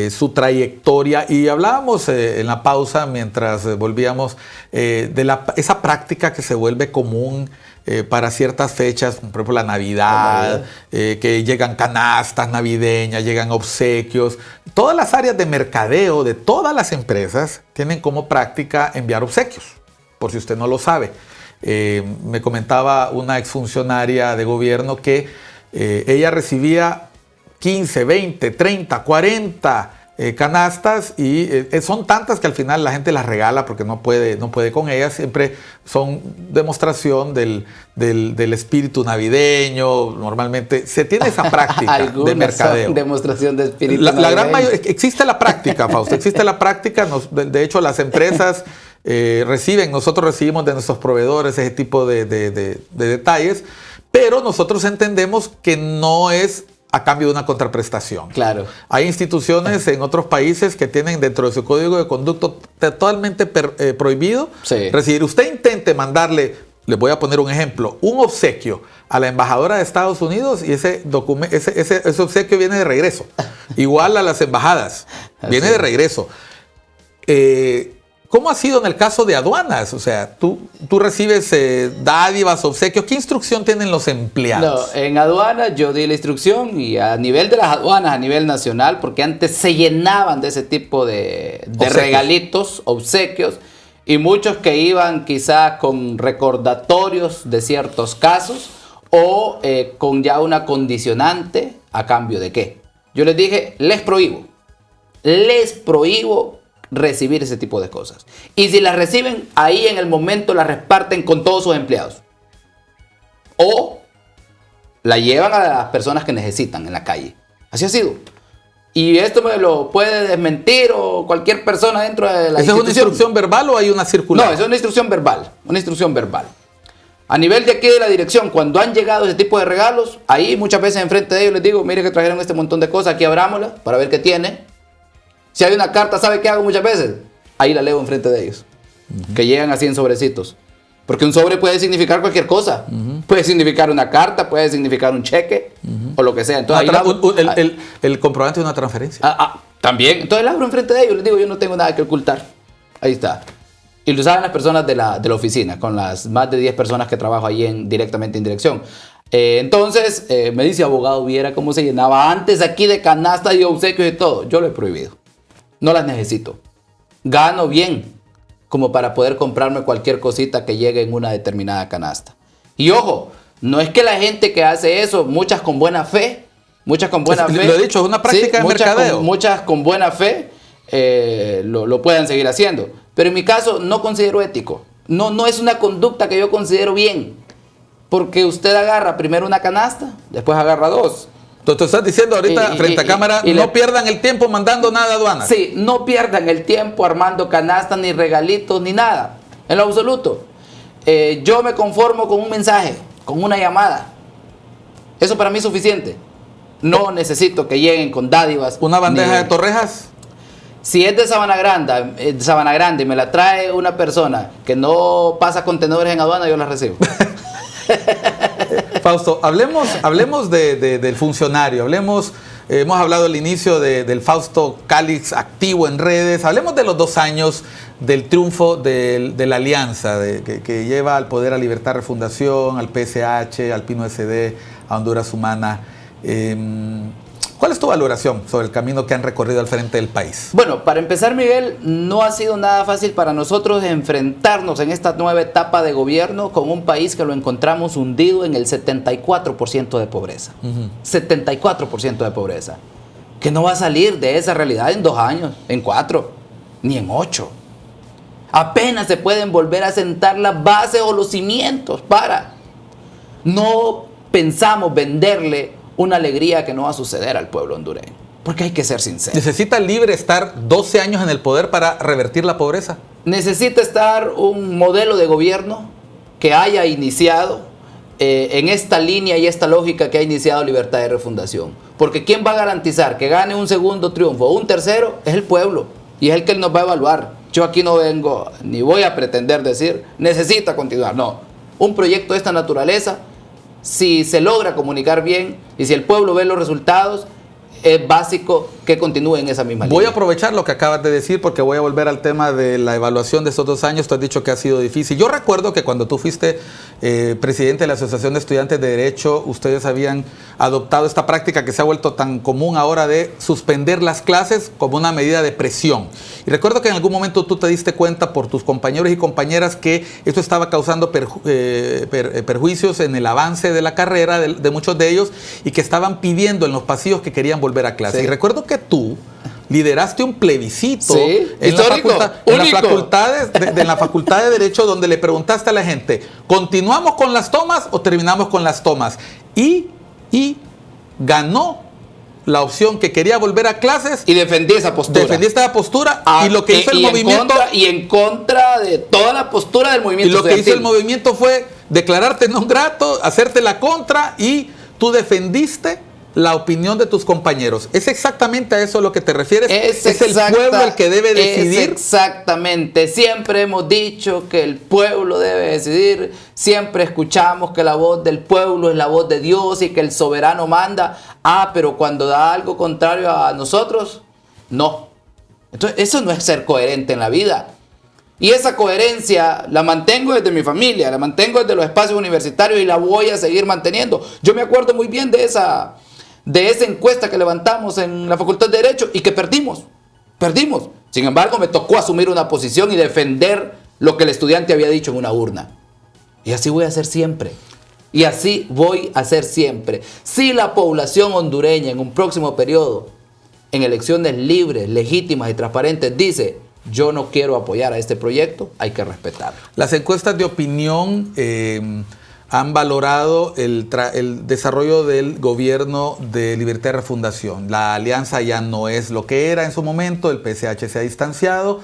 su trayectoria, y hablábamos en la pausa mientras volvíamos de esa práctica que se vuelve común para ciertas fechas, por ejemplo la Navidad, que llegan canastas navideñas, llegan obsequios. Todas las áreas de mercadeo de todas las empresas tienen como práctica enviar obsequios, por si usted no lo sabe. Me comentaba una exfuncionaria de gobierno que ella recibía 15, 20, 30, 40 canastas y son tantas que al final la gente las regala porque no puede con ellas. Siempre son demostración del espíritu navideño. Normalmente se tiene esa práctica de mercadeo. Son demostración de espíritu navideño. La gran mayoría, existe la práctica, Fausto, existe la práctica. De hecho, las empresas nosotros recibimos de nuestros proveedores ese tipo de detalles, pero nosotros entendemos que no es a cambio de una contraprestación. Claro. Hay instituciones en otros países que tienen dentro de su código de conducta totalmente prohibido recibir. Usted intente mandarle, le voy a poner un ejemplo, un obsequio a la embajadora de Estados Unidos y ese obsequio viene de regreso. Igual a las embajadas, viene de regreso. ¿Cómo ha sido en el caso de aduanas? O sea, tú recibes dádivas, obsequios. ¿Qué instrucción tienen los empleados? No, en aduanas yo di la instrucción y a nivel de las aduanas, a nivel nacional, porque antes se llenaban de ese tipo de regalitos, obsequios, y muchos que iban quizás con recordatorios de ciertos casos o con ya una condicionante a cambio de qué. Yo les dije, les prohíbo recibir ese tipo de cosas. Y si las reciben, ahí en el momento las reparten con todos sus empleados. O la llevan a las personas que necesitan en la calle. Así ha sido. Y esto me lo puede desmentir o cualquier persona dentro de la institución. ¿Es una instrucción verbal o hay una circular? No, es una instrucción verbal. Una instrucción verbal. A nivel de aquí de la dirección, cuando han llegado ese tipo de regalos, ahí muchas veces enfrente de ellos les digo, mire que trajeron este montón de cosas, aquí abrámosla para ver qué tiene. Si hay una carta, ¿sabe qué hago muchas veces? Ahí la leo enfrente de ellos. Que llegan así en sobrecitos. Porque un sobre puede significar cualquier cosa. Puede significar una carta, puede significar un cheque o lo que sea. Entonces, el comprobante de una transferencia. También. Entonces la abro enfrente de ellos. Les digo, yo no tengo nada que ocultar. Ahí está. Y lo saben las personas de la oficina, con las más de 10 personas que trabajo ahí directamente en dirección. Entonces, me dice, abogado, viera cómo se llenaba antes aquí de canastas y obsequios y todo. Yo lo he prohibido. No las necesito. Gano bien como para poder comprarme cualquier cosita que llegue en una determinada canasta. Y ojo, no es que la gente que hace eso, muchas con buena fe, lo he dicho, es una práctica de mercadeo. Muchas con buena fe lo puedan seguir haciendo. Pero en mi caso no considero ético. No es una conducta que yo considero bien. Porque usted agarra primero una canasta, después agarra dos. Entonces estás diciendo ahorita frente a cámara, no pierdan el tiempo mandando nada a aduanas. Sí, no pierdan el tiempo armando canastas, ni regalitos, ni nada. En lo absoluto. Yo me conformo con un mensaje, con una llamada. Eso para mí es suficiente. No necesito que lleguen con dádivas. ¿Una bandeja de torrejas? Si es de Sabana Grande y me la trae una persona que no pasa contenedores en aduana, yo la recibo. Fausto, hablemos del funcionario, hemos hablado al inicio del Fausto Calix activo en redes, hablemos de los 2 años del triunfo de la alianza que lleva al Poder a Libertad Refundación, al PSH, al Pino SD, a Honduras Humana. ¿Cuál es tu valoración sobre el camino que han recorrido al frente del país? Bueno, para empezar, Miguel, no ha sido nada fácil para nosotros enfrentarnos en esta nueva etapa de gobierno con un país que lo encontramos hundido en el 74% de pobreza. 74% de pobreza. Que no va a salir de esa realidad en 2 años, en 4, ni en 8. Apenas se pueden volver a sentar las bases o los cimientos para. No pensamos venderle una alegría que no va a suceder al pueblo hondureño. Porque hay que ser sincero. ¿Necesita Libre estar 12 años en el poder para revertir la pobreza? Necesita estar un modelo de gobierno que haya iniciado en esta línea y esta lógica que ha iniciado Libertad de Refundación. Porque ¿quién va a garantizar que gane un segundo triunfo o un tercero? Es el pueblo. Y es el que nos va a evaluar. Yo aquí no vengo ni voy a pretender decir necesita continuar. No. Un proyecto de esta naturaleza, si se logra comunicar bien y si el pueblo ve los resultados, es básico que continúe en esa misma línea. Voy a aprovechar lo que acabas de decir porque voy a volver al tema de la evaluación de estos 2 años. Tú has dicho que ha sido difícil. Yo recuerdo que cuando tú fuiste presidente de la Asociación de Estudiantes de Derecho, ustedes habían adoptado esta práctica que se ha vuelto tan común ahora de suspender las clases como una medida de presión. Y recuerdo que en algún momento tú te diste cuenta por tus compañeros y compañeras que esto estaba causando perjuicios en el avance de la carrera de muchos de ellos y que estaban pidiendo en los pasillos que querían volver a clase. Sí. Y recuerdo que tú lideraste un plebiscito en la facultad de Derecho donde le preguntaste a la gente, ¿continuamos con las tomas o terminamos con las tomas? Y ganó la opción que quería volver a clases. Y defendí esa postura. Y lo que hizo el movimiento... En contra de toda la postura del movimiento. Y lo que hizo el movimiento fue declararte non grato, hacerte la contra y tú defendiste la opinión de tus compañeros. ¿Es exactamente a eso a lo que te refieres? ¿Es el pueblo el que debe decidir? Exactamente. Siempre hemos dicho que el pueblo debe decidir. Siempre escuchamos que la voz del pueblo es la voz de Dios y que el soberano manda. Pero cuando da algo contrario a nosotros, no. Entonces, eso no es ser coherente en la vida. Y esa coherencia la mantengo desde mi familia, la mantengo desde los espacios universitarios y la voy a seguir manteniendo. Yo me acuerdo muy bien de esa encuesta que levantamos en la Facultad de Derecho y que perdimos. Sin embargo, me tocó asumir una posición y defender lo que el estudiante había dicho en una urna. Y así voy a hacer siempre. Si la población hondureña en un próximo periodo, en elecciones libres, legítimas y transparentes, dice: yo no quiero apoyar a este proyecto, hay que respetarlo. Las encuestas de opinión han valorado el desarrollo del gobierno de Libertad de Refundación. La alianza ya no es lo que era en su momento, el PSH se ha distanciado.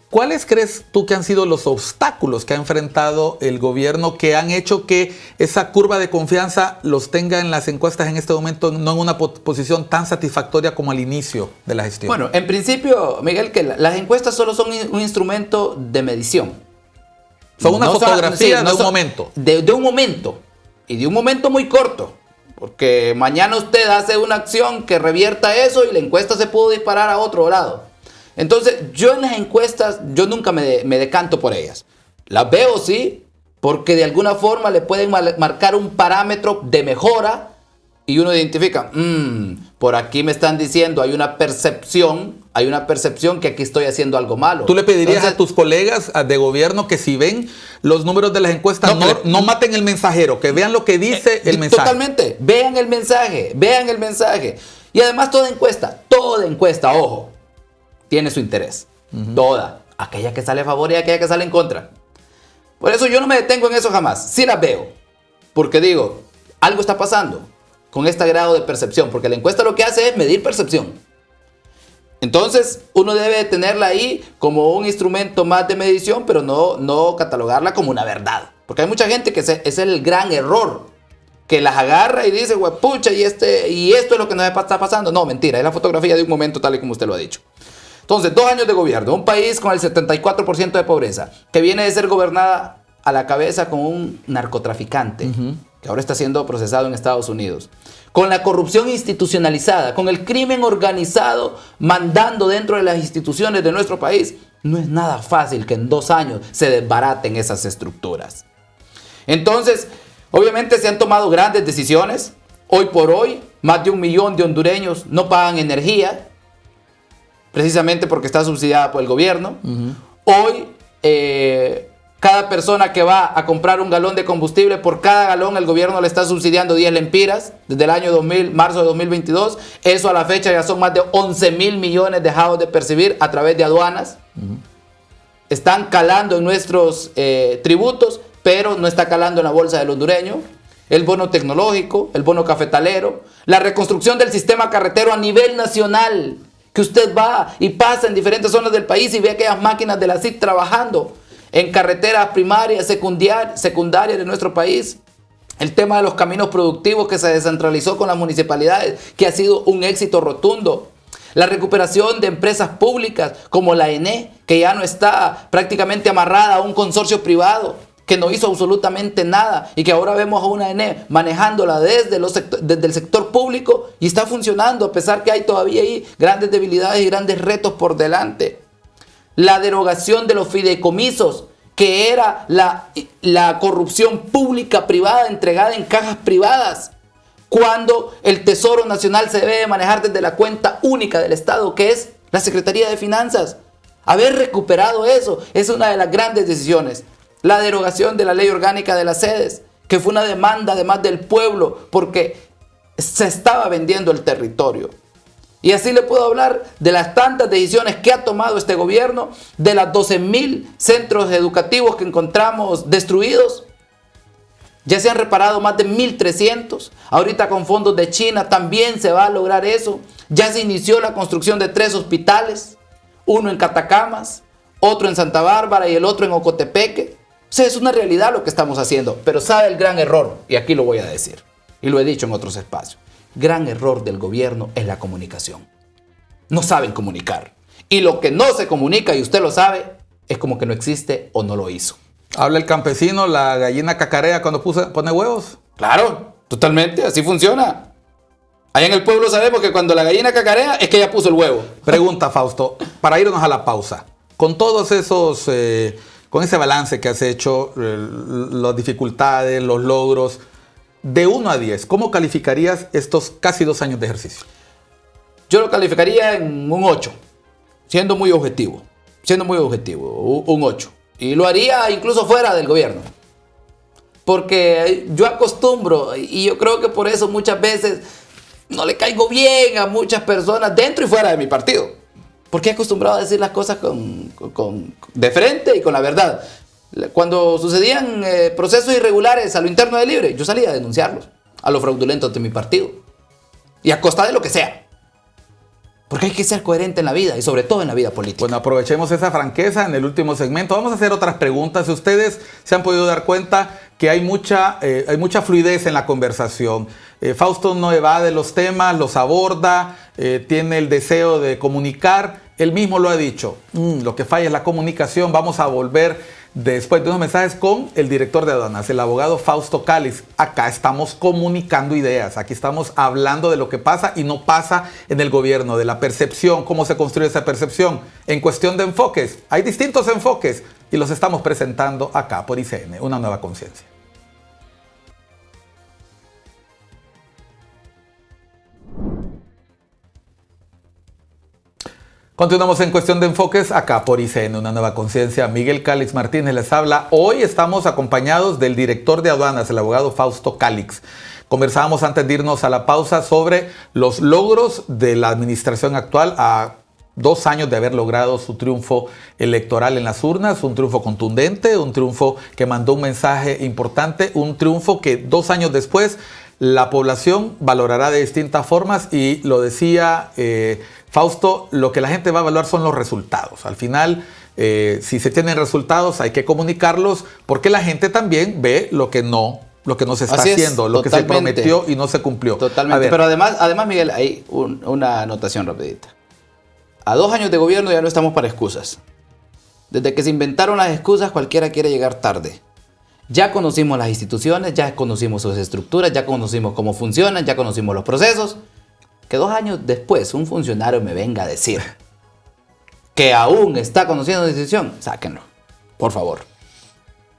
¿Cuáles crees tú que han sido los obstáculos que ha enfrentado el gobierno que han hecho que esa curva de confianza los tenga en las encuestas en este momento no en una posición tan satisfactoria como al inicio de la gestión? Bueno, en principio, Miguel, que las encuestas solo son un instrumento de medición. Son una fotografía de un momento. De un momento. Y de un momento muy corto. Porque mañana usted hace una acción que revierta eso y la encuesta se pudo disparar a otro lado. Entonces, yo en las encuestas, yo nunca me decanto por ellas. Las veo, sí, porque de alguna forma le pueden marcar un parámetro de mejora y uno identifica, por aquí me están diciendo, hay una percepción que aquí estoy haciendo algo malo. ¿Tú le pedirías a tus colegas de gobierno que si ven los números de las encuestas, no maten el mensajero, que vean lo que dice el mensaje? Totalmente, vean el mensaje. Y además toda encuesta, ojo, tiene su interés. Toda. Aquella que sale a favor y aquella que sale en contra. Por eso yo no me detengo en eso jamás. Sí las veo. Porque digo, algo está pasando con este grado de percepción. Porque la encuesta lo que hace es medir percepción. Entonces, uno debe tenerla ahí como un instrumento más de medición, pero no catalogarla como una verdad. Porque hay mucha gente que ese es el gran error. Que las agarra y dice, pucha, y esto es lo que nos está pasando. No, mentira, es la fotografía de un momento tal y como usted lo ha dicho. Entonces, 2 años de gobierno, un país con el 74% de pobreza, que viene de ser gobernada a la cabeza con un narcotraficante, que ahora está siendo procesado en Estados Unidos, con la corrupción institucionalizada, con el crimen organizado mandando dentro de las instituciones de nuestro país, no es nada fácil que en 2 años se desbaraten esas estructuras. Entonces, obviamente se han tomado grandes decisiones. Hoy por hoy, más de 1 millón de hondureños no pagan energía, precisamente porque está subsidiada por el gobierno. Hoy, cada persona que va a comprar un galón de combustible, por cada galón el gobierno le está subsidiando 10 lempiras desde el año marzo de 2022. Eso a la fecha ya son más de 11,000 millones dejados de percibir a través de aduanas. Están calando en nuestros tributos, pero no está calando en la bolsa del hondureño. El bono tecnológico, el bono cafetalero, la reconstrucción del sistema carretero a nivel nacional, que usted va y pasa en diferentes zonas del país y ve aquellas máquinas de la CIT trabajando en carreteras primarias, secundarias de nuestro país. El tema de los caminos productivos que se descentralizó con las municipalidades, que ha sido un éxito rotundo. La recuperación de empresas públicas como la ENE, que ya no está prácticamente amarrada a un consorcio privado, que no hizo absolutamente nada y que ahora vemos a una ENE manejándola desde el sector público y está funcionando a pesar que hay todavía ahí grandes debilidades y grandes retos por delante. La derogación de los fideicomisos, que era la corrupción pública privada entregada en cajas privadas, cuando el Tesoro Nacional se debe manejar desde la cuenta única del Estado, que es la Secretaría de Finanzas. Haber recuperado eso es una de las grandes decisiones. La derogación de la ley orgánica de las sedes, que fue una demanda además del pueblo porque se estaba vendiendo el territorio. Y así le puedo hablar de las tantas decisiones que ha tomado este gobierno, de las 12,000 centros educativos que encontramos destruidos. Ya se han reparado más de 1,300. Ahorita con fondos de China también se va a lograr eso. Ya se inició la construcción de 3 hospitales, uno en Catacamas, otro en Santa Bárbara y el otro en Ocotepeque. O sea, es una realidad lo que estamos haciendo, pero sabe el gran error, y aquí lo voy a decir, y lo he dicho en otros espacios. Gran error del gobierno es la comunicación. No saben comunicar. Y lo que no se comunica, y usted lo sabe, es como que no existe o no lo hizo. ¿Habla el campesino, la gallina cacarea cuando pone huevos? Claro, totalmente, así funciona. Allá en el pueblo sabemos que cuando la gallina cacarea es que ya puso el huevo. Pregunta, Fausto, para irnos a la pausa. Con todos esos... con ese balance que has hecho, las dificultades, los logros, de 1 a 10, ¿cómo calificarías estos casi 2 años de ejercicio? Yo lo calificaría en un 8, siendo muy objetivo, un 8. Y lo haría incluso fuera del gobierno. Porque yo acostumbro, y yo creo que por eso muchas veces no le caigo bien a muchas personas dentro y fuera de mi partido. Porque he acostumbrado a decir las cosas de frente y con la verdad. Cuando sucedían procesos irregulares a lo interno de Libre, yo salía a denunciarlos, a los fraudulentos de mi partido. Y a costa de lo que sea. Porque hay que ser coherente en la vida y sobre todo en la vida política. Bueno, aprovechemos esa franqueza en el último segmento. Vamos a hacer otras preguntas. Ustedes se han podido dar cuenta que hay mucha fluidez en la conversación. Fausto no evade los temas, los aborda, tiene el deseo de comunicar. Él mismo lo ha dicho. Lo que falla es la comunicación. Vamos a volver después de unos mensajes con el director de aduanas, el abogado Fausto Cáliz. Acá estamos comunicando ideas, aquí estamos hablando de lo que pasa y no pasa en el gobierno, de la percepción, cómo se construye esa percepción. En cuestión de enfoques, hay distintos enfoques. y los estamos presentando acá por ICN, Una Nueva Conciencia. Continuamos en Cuestión de Enfoques, acá por ICN, Una Nueva Conciencia. Miguel Calix Martínez les habla. Hoy estamos acompañados del director de aduanas, el abogado Fausto Calix. Conversábamos antes de irnos a la pausa sobre los logros de la administración actual a 2 años de haber logrado su triunfo electoral en las urnas, un triunfo contundente, un triunfo que mandó un mensaje importante, un triunfo que 2 años después la población valorará de distintas formas y lo decía Fausto, lo que la gente va a evaluar son los resultados. Al final, si se tienen resultados hay que comunicarlos porque la gente también ve lo que no se está haciendo, lo que se prometió y no se cumplió. Totalmente, pero además Miguel, hay una anotación rapidita. A 2 años de gobierno ya no estamos para excusas. Desde que se inventaron las excusas, cualquiera quiere llegar tarde. Ya conocimos las instituciones, ya conocimos sus estructuras, ya conocimos cómo funcionan, ya conocimos los procesos. Que 2 años después un funcionario me venga a decir que aún está conociendo la institución, sáquenlo, por favor.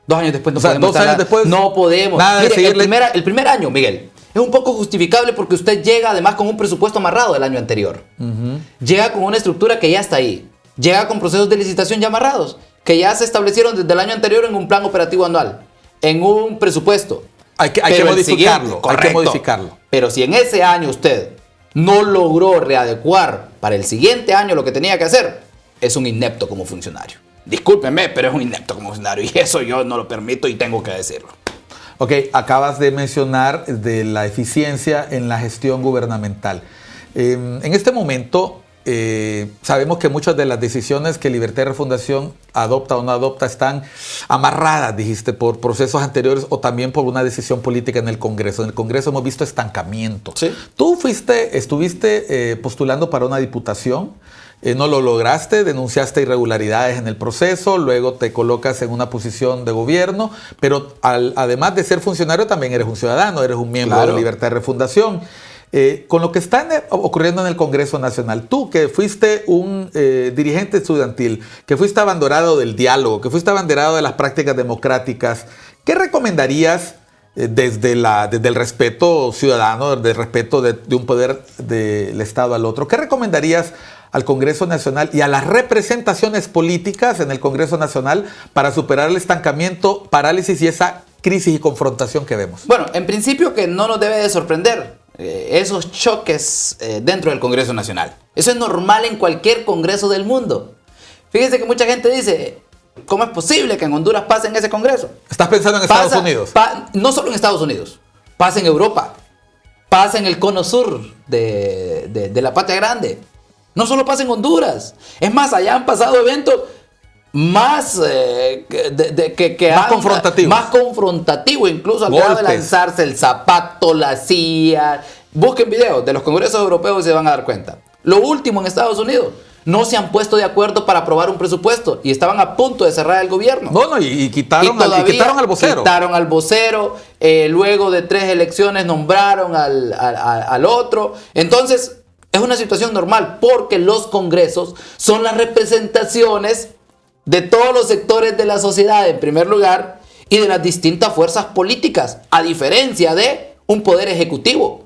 2 años después no podemos. 2 años después no podemos. Nada de Mire, el primer año, Miguel, es un poco justificable porque usted llega además con un presupuesto amarrado del año anterior. Llega con una estructura que ya está ahí. Llega con procesos de licitación ya amarrados, que ya se establecieron desde el año anterior en un plan operativo anual, en un presupuesto. Hay que modificarlo. Hay que modificarlo. Pero si en ese año usted no logró readecuar para el siguiente año lo que tenía que hacer, es un inepto como funcionario. Discúlpenme, pero es un inepto como funcionario y eso yo no lo permito y tengo que decirlo. Ok, acabas de mencionar de la eficiencia en la gestión gubernamental. En este momento sabemos que muchas de las decisiones que Libertad y Refundación adopta o no adopta están amarradas, dijiste, por procesos anteriores o también por una decisión política en el Congreso. En el Congreso hemos visto estancamiento. ¿Sí? Tú estuviste postulando para una diputación, no lo lograste, denunciaste irregularidades en el proceso, luego te colocas en una posición de gobierno, pero además de ser funcionario también eres un ciudadano, eres un miembro de Libertad y Refundación. Con lo que está ocurriendo en el Congreso Nacional, tú que fuiste un dirigente estudiantil, que fuiste abanderado del diálogo, que fuiste abanderado de las prácticas democráticas, ¿qué recomendarías desde el respeto ciudadano, del respeto de un poder del Estado al otro? ¿Qué recomendarías al Congreso Nacional y a las representaciones políticas en el Congreso Nacional para superar el estancamiento, parálisis y esa crisis y confrontación que vemos? Bueno, en principio que no nos debe de sorprender esos choques dentro del Congreso Nacional. Eso es normal en cualquier congreso del mundo. Fíjense que mucha gente dice, ¿cómo es posible que en Honduras pase en ese congreso? ¿Estás pensando en Estados Unidos? No solo en Estados Unidos, pasa en Europa, pasa en el cono sur de la Patria Grande. No solo pasa en Honduras. Es más, allá han pasado eventos más confrontativo. Más confrontativo, incluso al grado de lanzarse el zapato, la silla. Busquen videos de los congresos europeos y se van a dar cuenta. Lo último en Estados Unidos, no se han puesto de acuerdo para aprobar un presupuesto y estaban a punto de cerrar el gobierno. Y quitaron al vocero. Quitaron al vocero, luego de 3 elecciones nombraron al otro. Entonces, es una situación normal porque los congresos son las representaciones de todos los sectores de la sociedad, en primer lugar, y de las distintas fuerzas políticas, a diferencia de un poder ejecutivo,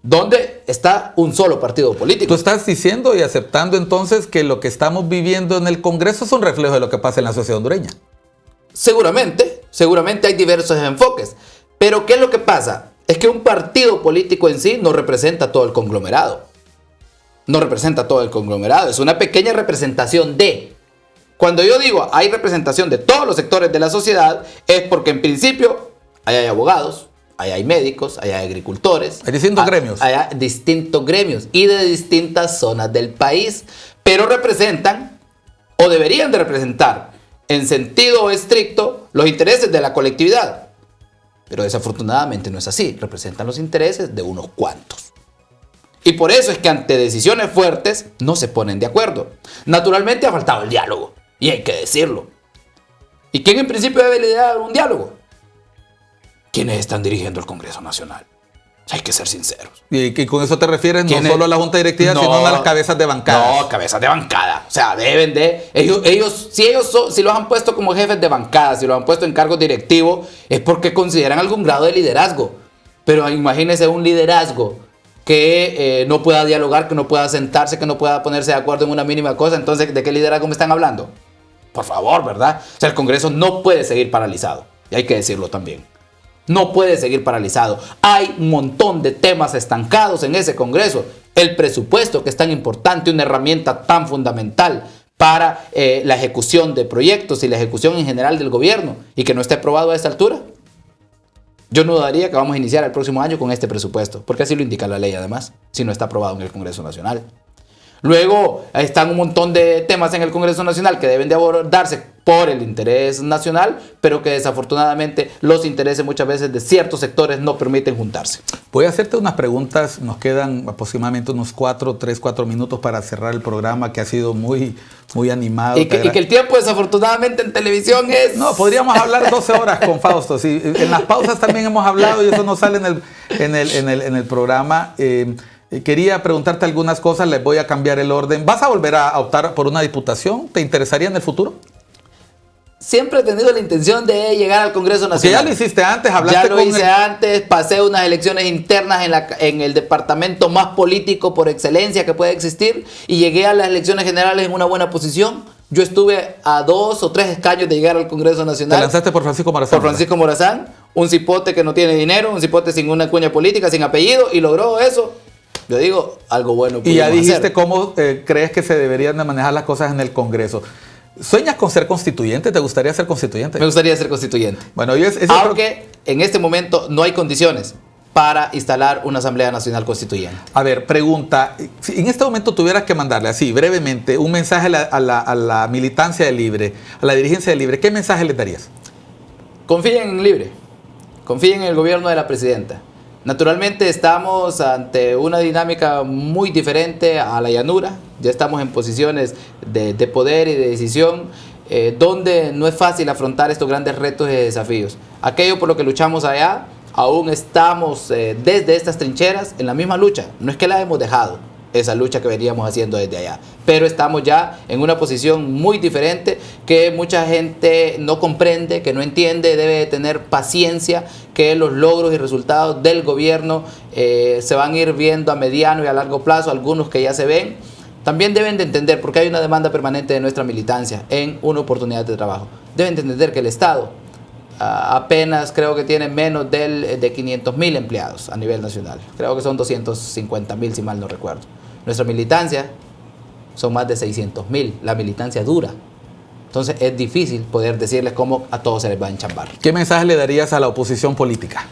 donde está un solo partido político. Tú estás diciendo y aceptando entonces que lo que estamos viviendo en el Congreso es un reflejo de lo que pasa en la sociedad hondureña. Seguramente hay diversos enfoques, pero ¿qué es lo que pasa? Es que un partido político en sí no representa todo el conglomerado. No representa todo el conglomerado, es una pequeña representación de... Cuando yo digo hay representación de todos los sectores de la sociedad, es porque en principio ahí hay abogados, ahí hay médicos, ahí hay agricultores. Hay distintos gremios. Hay distintos gremios y de distintas zonas del país, pero representan o deberían de representar en sentido estricto los intereses de la colectividad. Pero desafortunadamente no es así, representan los intereses de unos cuantos. Y por eso es que ante decisiones fuertes no se ponen de acuerdo. Naturalmente ha faltado el diálogo. Y hay que decirlo. ¿Y quién en principio debe liderar un diálogo? ¿Quiénes están dirigiendo el Congreso Nacional? Hay que ser sinceros. Y que con eso te refieres no ¿Quiénes? solo a la junta directiva, No, sino a las cabezas de bancada. No, cabezas de bancada. O sea, deben de... Si los han puesto como jefes de bancada, si los han puesto en cargos directivos, es porque consideran algún grado de liderazgo. Pero imagínense un liderazgo que no pueda dialogar, que no pueda sentarse, que no pueda ponerse de acuerdo en una mínima cosa. Entonces, ¿de qué liderazgo me están hablando? Por favor, ¿verdad? O sea, el Congreso no puede seguir paralizado. Y hay que decirlo también. No puede seguir paralizado. Hay un montón de temas estancados en ese Congreso. El presupuesto, que es tan importante, una herramienta tan fundamental para la ejecución de proyectos y la ejecución en general del gobierno, y que no esté aprobado a esta altura. Yo no dudaría que vamos a iniciar el próximo año con este presupuesto, porque así lo indica la ley además, si no está aprobado en el Congreso Nacional. Luego están un montón de temas en el Congreso Nacional que deben de abordarse por el interés nacional, pero que desafortunadamente los intereses muchas veces de ciertos sectores no permiten juntarse. Voy a hacerte unas preguntas, nos quedan aproximadamente unos 4 minutos para cerrar el programa, que ha sido muy animado. Y que el tiempo desafortunadamente en televisión es... No, podríamos hablar 12 horas con Fausto. Sí, en las pausas también hemos hablado y eso no sale en el programa. Quería preguntarte algunas cosas, les voy a cambiar el orden. ¿Vas a volver a optar por una diputación? ¿Te interesaría en el futuro? Siempre he tenido la intención de llegar al Congreso Nacional. Porque ya lo hiciste antes, hablaste ya lo hice antes, pasé unas elecciones internas en el departamento más político por excelencia que puede existir y llegué a las elecciones generales en una buena posición. Yo estuve a 2 o 3 escaños de llegar al Congreso Nacional. ¿Te lanzaste por Francisco Morazán? Por Francisco Morazán, un cipote que no tiene dinero, un cipote sin una cuña política, sin apellido, y logró eso. Yo digo, algo bueno. Y ya dijiste hacer. cómo crees que se deberían de manejar las cosas en el Congreso. ¿Sueñas con ser constituyente? ¿Te gustaría ser constituyente? Me gustaría ser constituyente. Bueno, aunque en este momento no hay condiciones para instalar una Asamblea Nacional Constituyente. A ver, pregunta. Si en este momento tuvieras que mandarle así, brevemente, un mensaje a la militancia de Libre, a la dirigencia de Libre, ¿qué mensaje le darías? Confíen en Libre. Confíen en el gobierno de la presidenta. Naturalmente estamos ante una dinámica muy diferente a la llanura. Ya estamos en posiciones de poder y de decisión donde no es fácil afrontar estos grandes retos y desafíos. Aquello por lo que luchamos allá, aún estamos desde estas trincheras en la misma lucha. No es que la hemos dejado, esa lucha que veníamos haciendo desde allá, pero estamos ya en una posición muy diferente que mucha gente no comprende, que no entiende, debe de tener paciencia, que los logros y resultados del gobierno se van a ir viendo a mediano y a largo plazo, algunos que ya se ven. También deben de entender, porque hay una demanda permanente de nuestra militancia en una oportunidad de trabajo, deben de entender que el Estado apenas creo que tiene menos de 500,000 empleados a nivel nacional. Creo que son 250,000 si mal no recuerdo. Nuestra militancia son más de 600,000, la militancia dura. Entonces es difícil poder decirles cómo a todos se les va a enchambar. ¿Qué mensaje le darías a la oposición política?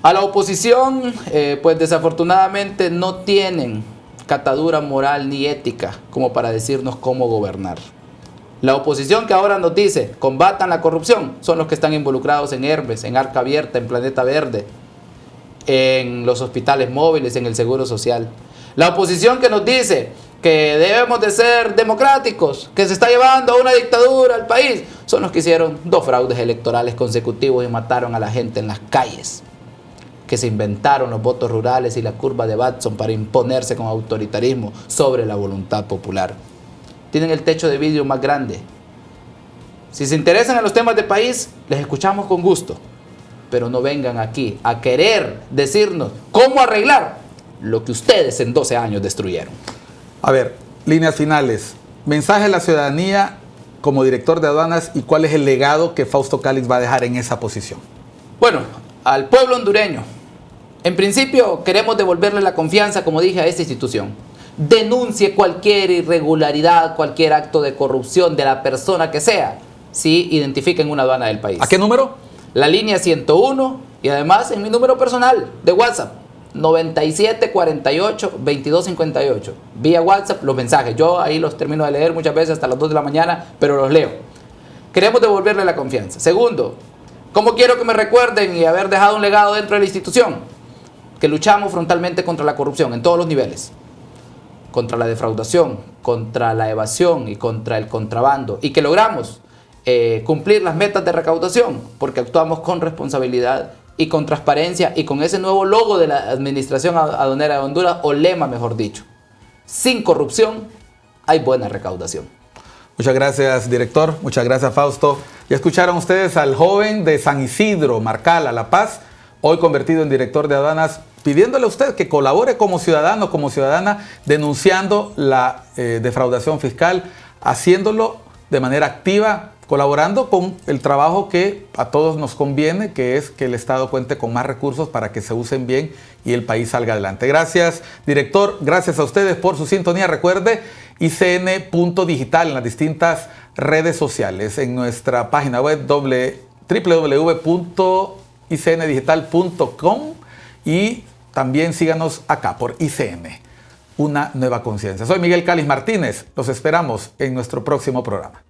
A la oposición, pues desafortunadamente no tienen catadura moral ni ética como para decirnos cómo gobernar. La oposición que ahora nos dice combatan la corrupción son los que están involucrados en Hermes, en Arca Abierta, en Planeta Verde, en los hospitales móviles, en el Seguro Social. La oposición que nos dice que debemos de ser democráticos, que se está llevando a una dictadura al país, son los que hicieron 2 fraudes electorales consecutivos y mataron a la gente en las calles, que se inventaron los votos rurales y la curva de Batson para imponerse con autoritarismo sobre la voluntad popular. Tienen el techo de vidrio más grande. Si se interesan en los temas del país, les escuchamos con gusto, pero no vengan aquí a querer decirnos cómo arreglar lo que ustedes en 12 años destruyeron. A ver, líneas finales. Mensaje a la ciudadanía como director de aduanas y cuál es el legado que Fausto Cálix va a dejar en esa posición. Bueno, al pueblo hondureño, en principio queremos devolverle la confianza, como dije, a esta institución. Denuncie cualquier irregularidad, cualquier acto de corrupción de la persona que sea, si identifiquen una aduana del país. ¿A qué número? La línea 101 y además en mi número personal de WhatsApp, 9748-2258. Vía WhatsApp los mensajes. Yo ahí los termino de leer muchas veces hasta las 2 de la mañana, pero los leo. Queremos devolverle la confianza. Segundo, ¿cómo quiero que me recuerden y haber dejado un legado dentro de la institución? Que luchamos frontalmente contra la corrupción en todos los niveles. Contra la defraudación, contra la evasión y contra el contrabando. Y que logramos cumplir las metas de recaudación porque actuamos con responsabilidad y con transparencia y con ese nuevo logo de la Administración Aduanera de Honduras, o lema mejor dicho. Sin corrupción hay buena recaudación. Muchas gracias, director. Muchas gracias, Fausto. Ya escucharon ustedes al joven de San Isidro, Marcala, La Paz, hoy convertido en director de aduanas, pidiéndole a usted que colabore como ciudadano, como ciudadana, denunciando la defraudación fiscal, haciéndolo de manera activa, colaborando con el trabajo que a todos nos conviene, que es que el Estado cuente con más recursos para que se usen bien y el país salga adelante. Gracias, director. Gracias a ustedes por su sintonía. Recuerde, ICN.digital en las distintas redes sociales, en nuestra página web www.icndigital.com, y también síganos acá por ICN, una nueva conciencia. Soy Miguel Cáliz Martínez. Los esperamos en nuestro próximo programa.